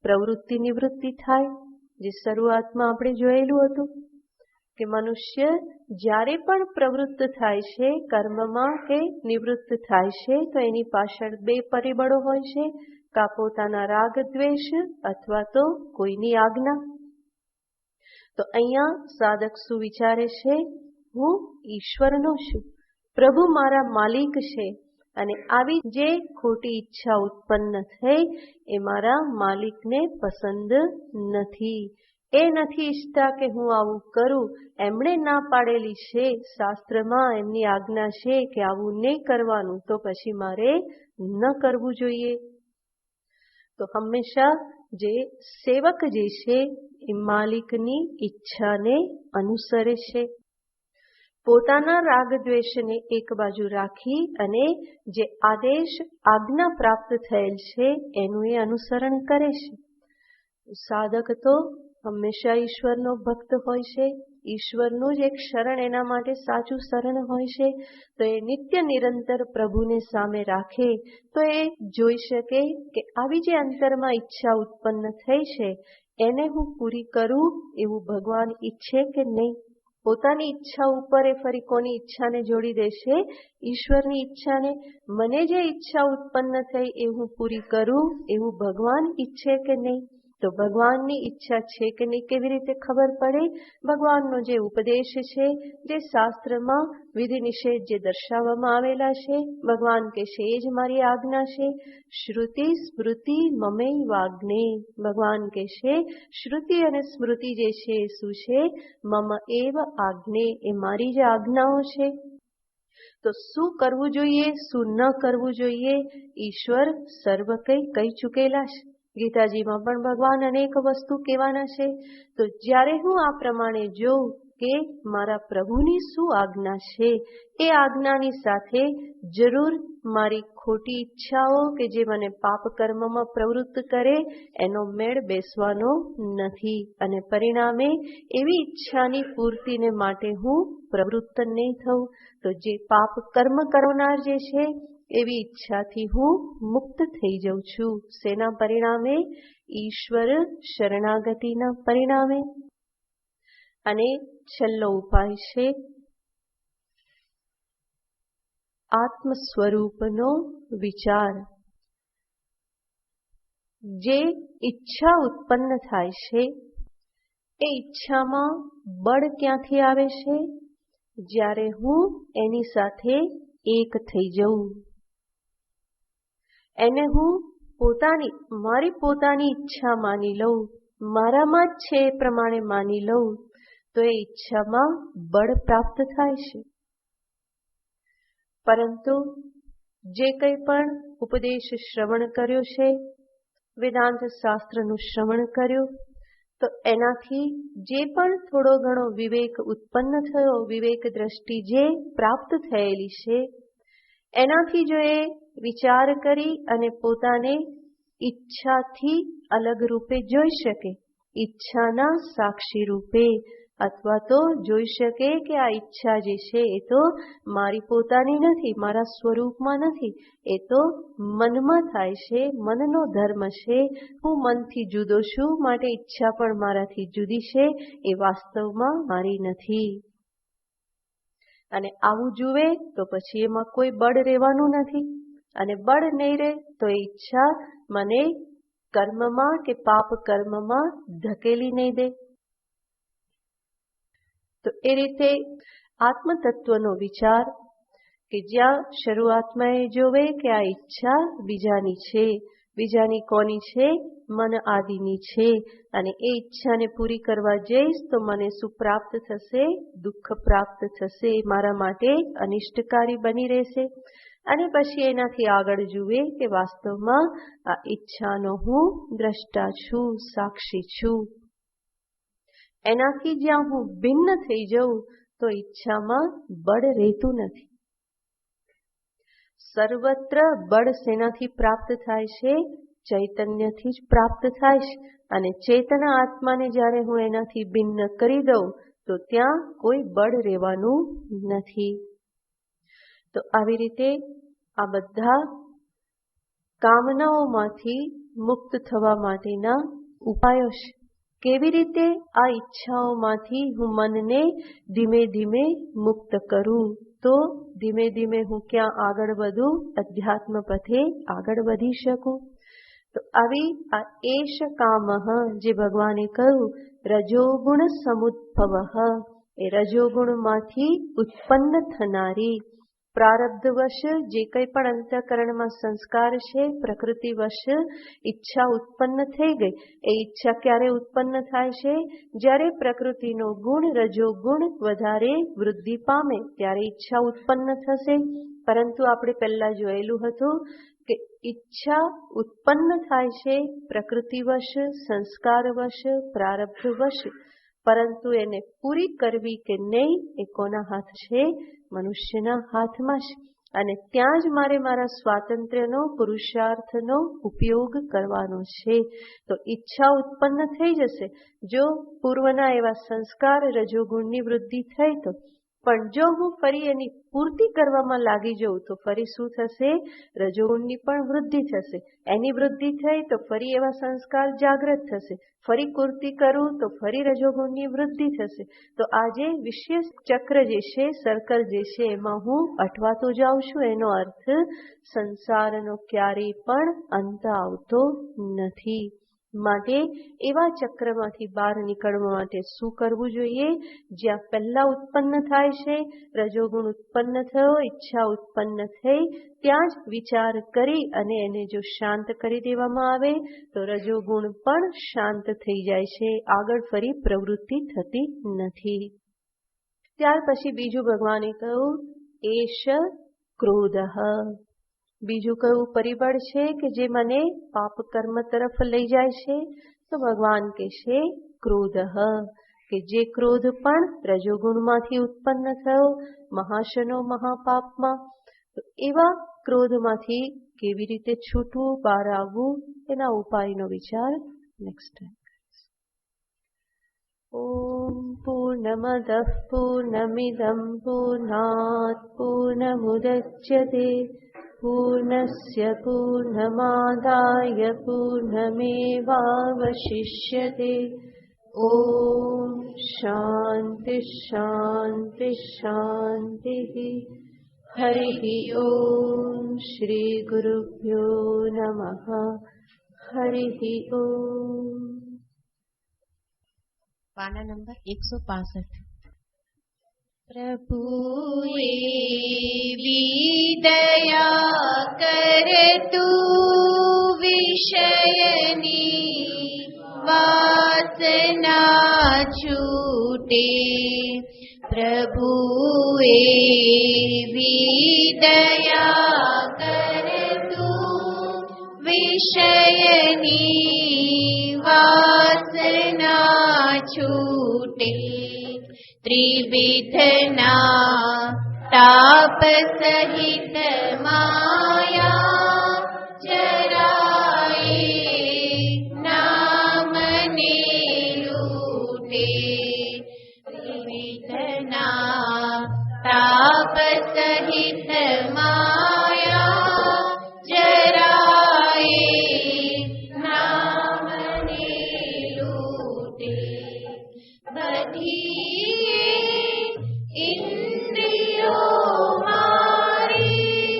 પ્રવૃત્તિ નિવૃત્તિ થાય. જે શરૂઆતમાં આપણે જોયેલું હતું કે મનુષ્ય જ્યારે પણ પ્રવૃત્ત થાય છે કર્મમાં કે નિવૃત્ત થાય છે તો એની પાછળ બે પરિબળો હોય છે, કાં પોતાના રાગ દ્વેષ અથવા તો કોઈની આજ્ઞા. તો અહીંયા સાધક શું વિચારે છે? હું ઈશ્વરનો છું, પ્રભુ મારા માલિક છે અને આવી જે ખોટી ઈચ્છા ઉત્પન્ન થઈ એ મારા માલિકને પસંદ નથી. એ નથી ઈચ્છતા કે હું આવું કરું. એમણે ના પાડેલી છે, શાસ્ત્રમાં એમની આજ્ઞા છે કે આવું નહીં કરવાનું, તો પછી મારે ન કરવું જોઈએ. તો હંમેશા જે સેવક જે છે એ માલિકની ઈચ્છાને અનુસરે છે. પોતાના રાગ દ્વેષને એક બાજુ રાખી અને જે આદેશ આજ્ઞા પ્રાપ્ત થયેલ છે એનું એ અનુસરણ કરે છે. સાધક તો હંમેશા ઈશ્વરનો ભક્ત હોય છે. ઈશ્વરનું જ એક શરણ એના માટે સાચું શરણ હોય છે. તો એ નિત્ય નિરંતર પ્રભુને સામે રાખે તો એ જોઈ શકે કે આવી જે અંતરમાં ઈચ્છા ઉત્પન્ન થઈ છે એને હું પૂરી કરું એવું ભગવાન ઈચ્છે કે નહીં. પોતાની ઈચ્છા ઉપર એ ફરી કોની ઈચ્છાને જોડી દેશે? ઈશ્વરની ઈચ્છાને. મને જે ઈચ્છા ઉત્પન્ન થઈ એ હું પૂરી કરું એવું ભગવાન ઈચ્છે કે નહીં. તો ભગવાનની ઈચ્છા છે કે નહીં કેવી રીતે ખબર પડે? ભગવાનનો જે ઉપદેશ છે, જે શાસ્ત્રમાં વિધિ નિષેધ જે દર્શાવવામાં આવેલા છે, ભગવાન કહેશે એ જ મારી આજ્ઞા છે. શ્રુતિ સ્મૃતિ મમૈ વાગ્ને. ભગવાન કહેશે શ્રુતિ અને સ્મૃતિ જે છે એ શું છે? મમ એવ આજ્ઞે, એ મારી જ આજ્ઞાઓ છે. તો શું કરવું જોઈએ, શું ન કરવું જોઈએ, ઈશ્વર સર્વ કંઈ કહી ચૂકેલા છે. ગીતાજીમાં પણ ભગવાન અનેક વસ્તુ કહેવાના છે. તો જ્યારે હું આ પ્રમાણે જોઉં કે મારા પ્રભુની શું આજ્ઞા છે, એ આજ્ઞાની સાથે જરૂર મારી ખોટી ઈચ્છાઓ કે જે મને પાપ કર્મમાં પ્રવૃત્ત કરે એનો મેળ બેસવાનો નથી, અને પરિણામે એવી ઈચ્છાની પૂર્તિને માટે હું પ્રવૃત્ત નહીં થઉં. તો જે પાપ કર્મ કરનાર જે છે એવી ઈચ્છાથી હું મુક્ત થઈ જાઉં છું. શેના પરિણામે? ઈશ્વર શરણાગતિના પરિણામે. અને છેલ્લો ઉપાય છે આત્મ સ્વરૂપનો વિચાર. જે ઈચ્છા ઉત્પન્ન થાય છે એ ઈચ્છામાં બળ ક્યાંથી આવે છે? જ્યારે હું એની સાથે એક થઈ જઉં, એને હું મારી પોતાની ઈચ્છા માની લઉં, મારામાં જ છે એ પ્રમાણે માની લઉં, તો એ ઈચ્છામાં બળ પ્રાપ્ત થાય છે. પરંતુ જે કંઈ પણ ઉપદેશ શ્રવણ કર્યો છે, વેદાંત શાસ્ત્રનું શ્રવણ કર્યું, તો એનાથી જે પણ થોડો ઘણો વિવેક ઉત્પન્ન થયો, વિવેક દ્રષ્ટિ જે પ્રાપ્ત થયેલી છે, એનાથી જો એ વિચાર કરી અને પોતાને ઈચ્છાથી અલગ રૂપે જોઈ શકે, ઈચ્છાના સાક્ષી રૂપે, અથવા તો જોઈ શકે કે આ ઈચ્છા જે છે એ તો મારી પોતાની નથી, મારા સ્વરૂપમાં નથી, એ તો મનમાં થાય છે, મનનો ધર્મ છે, હું મનથી જુદો છું, માટે ઈચ્છા પણ મારાથી જુદી છે, એ વાસ્તવમાં મારી નથી. અને આવું જુએ તો પછી એમાં કોઈ બળ રહેવાનું નથી, અને બળ નહીં રહે તો એ ઈચ્છા મને કર્મમાં કે પાપ કર્મમાં ધકેલી નહીં દે. તો એ રીતે આત્મતત્વનો વિચાર કે જ્યાં શરૂઆતમાં એ જોવે કે આ ઈચ્છા બીજાની છે, બીજાની કોની છે? મન આદિની છે, અને એ ઈચ્છાને પૂરી કરવા જઈશ તો મને શું પ્રાપ્ત થશે? દુઃખ પ્રાપ્ત થશે, મારા માટે અનિષ્ટકારી બની રહેશે. અને પછી એનાથી આગળ જુએ કે વાસ્તવમાં આ ઈચ્છાનો હું દ્રષ્ટા છું, સાક્ષી છું. એનાથી જ્યાં હું ભિન્ન થઈ જાઉં તો ઈચ્છામાં બળ રહેતું નથી. સર્વત્ર બળ શેનાથી પ્રાપ્ત થાય છે? ચૈતન્યથી જ પ્રાપ્ત થાય છે. અને ચેતના આત્માને જ્યારે હું એનાથી ભિન્ન કરી દઉં તો ત્યાં કોઈ બળ રહેવાનું નથી. તો આવી રીતે આ બધા કામનાઓમાંથી મુક્ત થવા માટેના ઉપાયો છે. કેવી રીતે આ ઈચ્છાઓમાંથી હું મનને ધીમે ધીમે મુક્ત કરું? તો ધીમે ધીમે હું ક્યાં આગળ વધું? અધ્યાત્મ પથે આગળ વધી શકું. તો આવી આ એશ કામઃ જે ભગવાને કહ્યું રજોગુણ સમુદ્ભવ, એ રજોગુણમાંથી ઉત્પન્ન થનારી પ્રારબ્ધવશ જે કંઈ પણ અંતઃકરણમાં સંસ્કાર છે, પ્રકૃતિવશ ઈચ્છા ઉત્પન્ન થઈ ગઈ. એ ઈચ્છા ક્યારે ઉત્પન્ન થાય છે? જ્યારે પ્રકૃતિનો ગુણ રજોગુણ વધારે વૃદ્ધિ પામે ત્યારે ઈચ્છા ઉત્પન્ન થશે. પરંતુ આપણે પહેલા જોયેલું હતું કે ઈચ્છા ઉત્પન્ન થાય છે પ્રકૃતિવશ, સંસ્કારવશ, પ્રારબ્ધવશ, પરંતુ એને પૂરી કરવી કે નહીં એ કોના હાથ છે? મનુષ્યના હાથમાં છે. અને ત્યાં જ મારે મારા સ્વાતંત્ર્યનો, પુરુષાર્થનો ઉપયોગ કરવાનો છે. તો ઈચ્છા ઉત્પન્ન થઈ જશે. જો પૂર્વના એવા સંસ્કાર રજોગુણની વૃદ્ધિ થઈ તો, પણ જો હું ફરી એની પૂર્તિ કરવામાં લાગી જાઉં તો ફરી શું થશે? રજોગુણની પણ વૃદ્ધિ થશે. એની વૃદ્ધિ થઈ તો ફરી એવા સંસ્કાર જાગૃત થશે. ફરી પૂર્તિ કરું તો ફરી રજોગુણની વૃદ્ધિ થશે. તો આ જે વિશેષ ચક્ર જે છે, સર્કલ જે છે, એમાં હું અટવાતો જાઉં છું. એનો અર્થ સંસારનો ક્યારેય પણ અંત આવતો નથી. માટે એવા ચક્રમાંથી બહાર નીકળવા માટે શું કરવું જોઈએ? જ્યાં પહેલા ઉત્પન્ન થાય છે, રજોગુણ ઉત્પન્ન થયો, ઈચ્છા ઉત્પન્ન થઈ, ત્યાં જ વિચાર કરી અને એને જો શાંત કરી દેવામાં આવે તો રજોગુણ પણ શાંત થઈ જાય છે. આગળ ફરી પ્રવૃત્તિ થતી નથી. ત્યાર પછી બીજું ભગવાને કહ્યું એષ ક્રોધઃ. બીજું કયું પરિબળ છે કે જે મને પાપ કર્મ તરફ લઈ જાય છે? તો ભગવાન કહેશે ક્રોધઃ, કે જે ક્રોધ પણ રજોગુણમાંથી ઉત્પન્ન થયો મહાશનો મહાપાપમાં. તો એવા ક્રોધમાંથી કેવી રીતે છૂટવું, બહાર આવવું, એના ઉપાયનો વિચાર નેક્સ્ટ ટાઈમ. ઓમ પૂર્ણમદઃ પૂર્ણમિદં પૂર્ણાત પૂર્ણમુદચ્યતે પૂર્ણસ્ય પૂર્ણમાદાય પૂર્ણમેવાવશિષ્યતે. ઓમ શાંતિ શાંતિ શાંતિ. હરિ ઓમ. શ્રી ગુરુભ્યો નમઃ. હરિ ઓમ. પાના નંબર 165. પ્રભુએ વિદયા કરતું વિષયની વાસના છૂટે. પ્રભુએ વિદયા કરતું વિષયની વાસના છૂટે. ત્રિવિધના તાપ સહિત માયા જરાય નામને લૂટે. ત્રિવિધના તાપ સહિત માયા જરાય નામને લૂટે. બધી ઇન્દ્રિયો મારી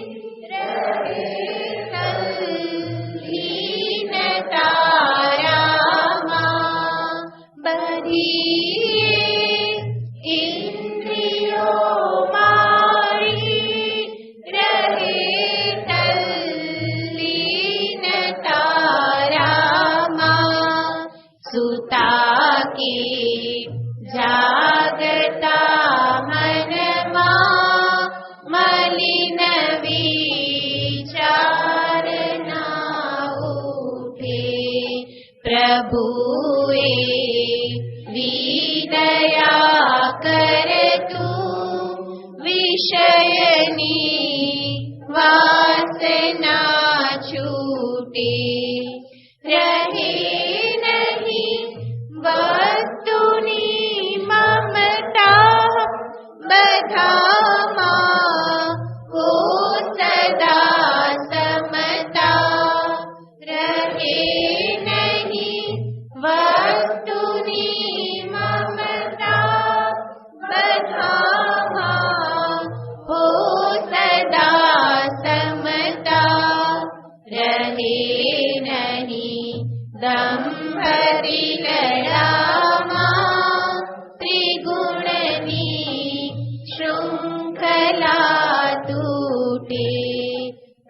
રહે તલ્લીન તારામાં. બધી ઇન્દ્રિયો મારી રહે તલ્લીન તારામાં. સુતા કે જાગતા મનમાં મલિન વિચાર ના ઉઠે. પ્રભુએ વિદયા કરતું વિષયની વાસના છૂટે. રહે નહીં વસ્તુની મમતા બધામાં હો સદા સમતા. રહે નહીં વસ્તુની મમતા બધામાં હો સદા સમતા. રહે નહીં દંભરી લડામાં ત્રિગુણની શૃંખલા તૂટે.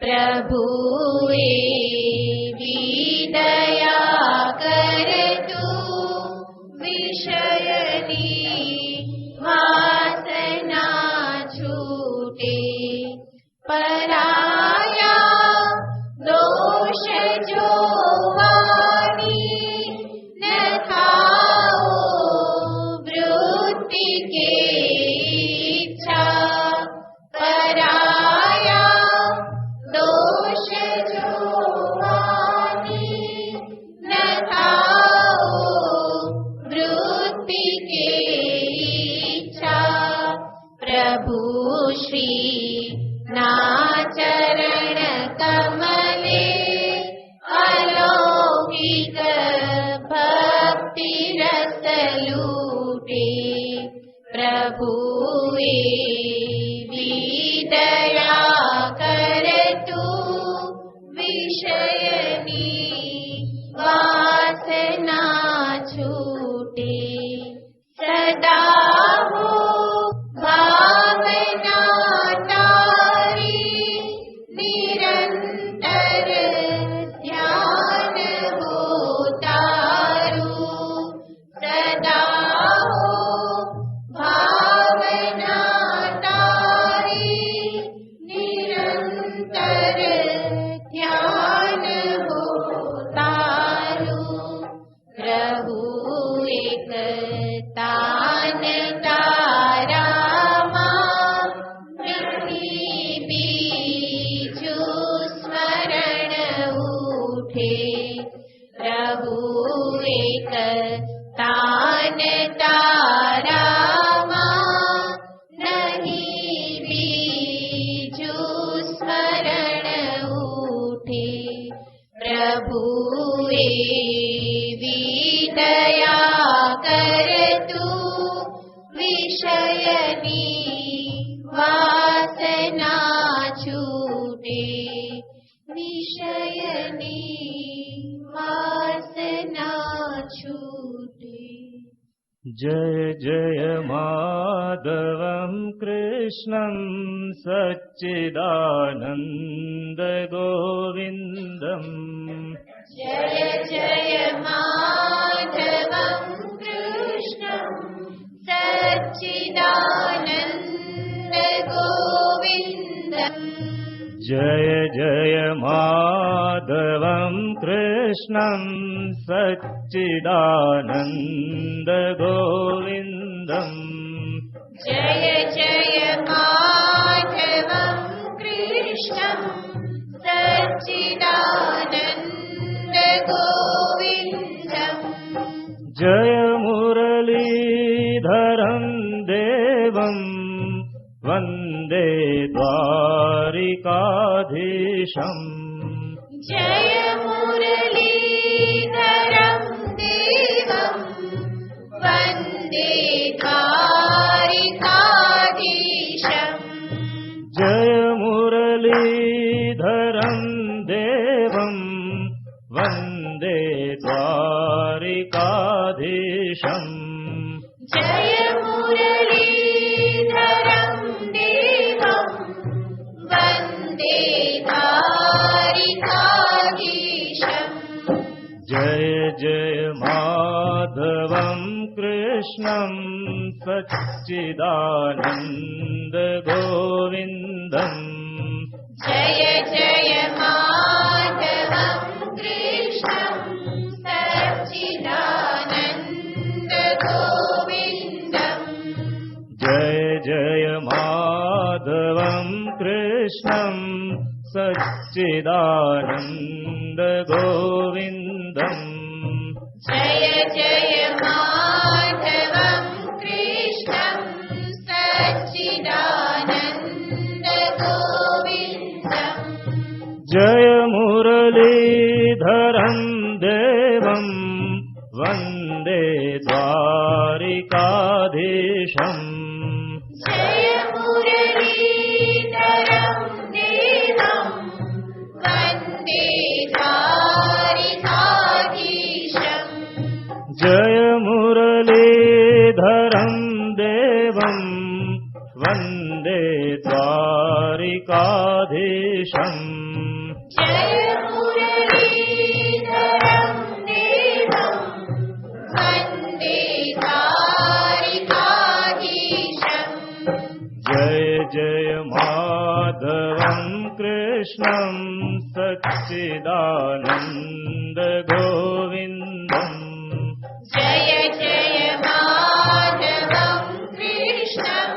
પ્રભુએ વિદયા કરતું વિષયની વાસના છૂટે. પરાયા દોષ જોવાની ન થાઓ વૃત્તિ કે ઈચ્છા. પરાયા દોષ જોવાની ન થાઓ વૃત્તિ કે ઈચ્છા. પ્રભુ શ્રી ના ચરણ કમલે અલૌકિક ભક્તિ રસ લૂટે. પ્રભુએ વિદયા કરતું વિષયની વાસના છૂટે. સદા હો ભાવના તારી નિરંતર ધ્યાન હો તારું. સદા હો ભાવના તારી એકતાન તારામાં નથી બીજું સ્મરણ ઉઠે. પ્રભુ એકતાન તારામાં નહીં બીજું સ્મરણ ઉઠે. પ્રભુએ વિદયા કરતું વિષયની વાસના છૂટે. વિષયની વાસના છૂટે. जय जय माधवं कृष्णं सच्चिदानन्द गोविन्दम्. जय जय माधवं कृष्णं सच्चिदानन्द गोविन्दम्. जय जय माधवं कृष्णं सच्चिदानन्द गोविन्दम्. जय जय माधवं कृष्णं सच्चिदानन्द गोविन्दम्. जय मुरलीधरं देवं वन्दे द्वारिकाधीशम्. जय मुरलीधरं देवं वन्दे द्वारिकाधीशम्. जय मुरलीधरं देवं वन्दे द्वारिकाधीशम्. जय मुरलीधरं देवं वन्दे द्वारिकाधीशम्. जय जय माधवं कृष्णं सच्चिदानन्द गोविन्दम्. जय जय माधवं कृष्णं सच्चिदानन्द गोविन्दम्. जय जय माधवं कृष्णं सच्चिदानन्द गोविन्दम्. जय जय माधवं कृष्णं सच्चिदानन्द गोविन्दम्. जय मुरलीधरं देवं वन्दे द्वारिकाधीशम्. जय मुरलीधरं देवं वन्दे द्वारिकाधीशम्. जय मुरलीधरं देवं वन्दे द्वारिकाधीशम्. जय मुरलीधरं देवं वन्दे द्वारिकाधीशम्. जय जय माधवं कृष्णं सच्चिदानन्द गोविन्दम्. जय जय माधवं कृष्णं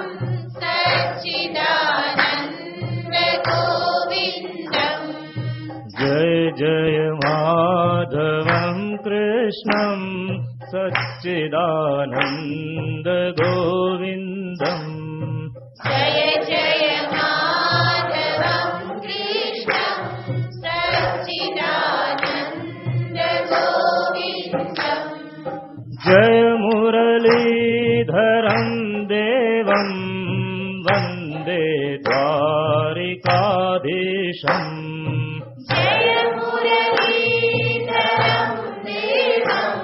सच्चिदानन्द गोविन्दम्. जय जय माधवं कृष्णं सच्चिदानन्द गोविन्दम्. जय जय माधवं कृष्णं सच्चिदानन्द गोविन्दम्. जय मुरलीधरं देवं वन्दे द्वारिकाधीशम्. जय मुरलीधरं देवं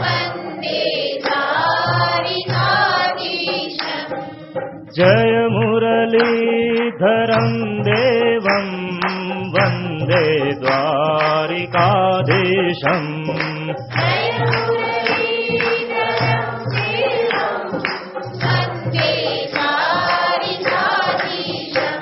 वन्दे द्वारिकाधीशम्. जय मुरलीधरं देवं वन्दे द्वारिकाधीशम्. जय मुरलीधरं देवं वन्दे द्वारिकाधीशम्.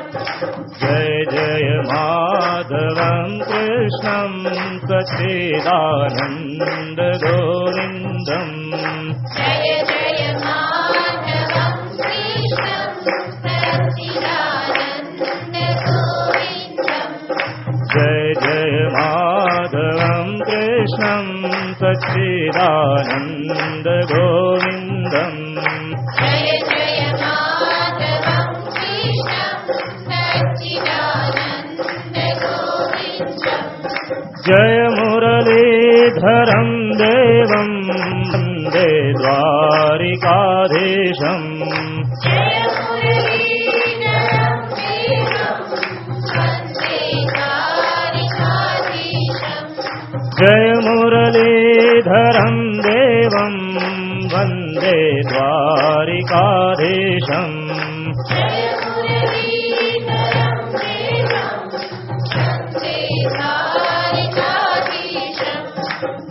जय जय माधवं कृष्णं सच्चिदानन्द गोविन्दम्. गोविन्दम् जय जय माधवं कृष्णं सच्चिदानन्द गोविन्दम् जय जय माधवं कृष्णं सच्चिदानन्द गोविन्दम् जय जय माधवं कृष्णं सच्चिदानन्द गोविन्दम् जय मुरलीधरं देवं वन्दे द्वारिकाधीशम् जय मुरलीधरं देवं वन्दे द्वारिकाधीशम् जय मुरलीधरं देवं वन्दे द्वारिकाधीशम् जय मुरलीधरं देवं वन्दे द्वारिकाधीशम्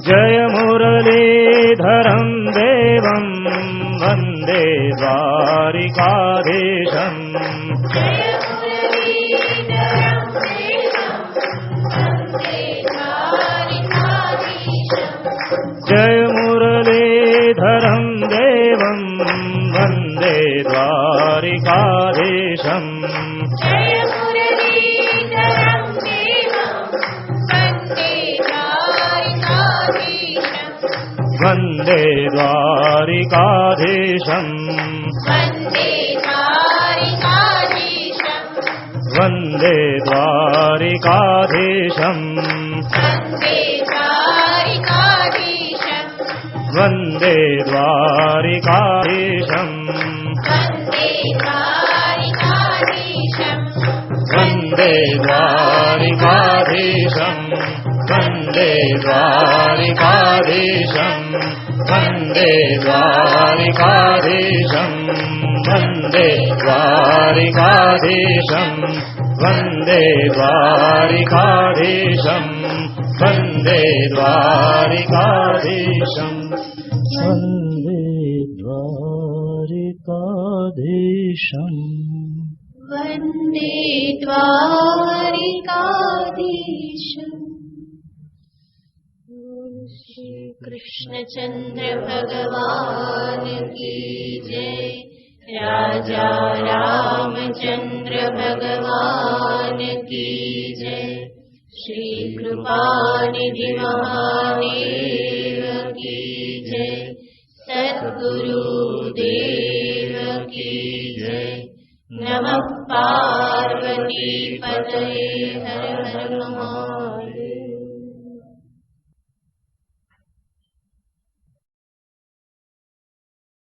जय मुरलीधरं देवं वन्दे द्वारिकाधीशम् जय मुरलीधरं देवं वन्दे द्वारिकाधीशम् जय मुरलीधरं देवं वन्दे द्वारिकाधीशम् जय मुरलीधरं देवं वन्दे द्वारिकाधीशम् वन्दे द्वारिकाधीशम् वन्दे द्वारिकाधीशम् वन्दे द्वारिकाधीशम् वन्दे द्वारिकाधीशम् वन्दे द्वारिकाधीशम् वन्दे द्वारिकाधीशम् वन्दे द्वारिकाधीशम् वन्दे द्वारिकाधीशम् वन्दे द्वारिकाधीशम् वन्दे द्वारिकाधीशम् वन्दे द्वारिकाधीशम् वन्दे द्वारिकाधीशम् श्री कृष्णचन्द्र भगवान की जय राजा रामचंद्र भगवान की जय श्री कृपानिधि महादेव की जय सद्गुरु देव की जय नमः पार्वती पतये हर हर महादेव।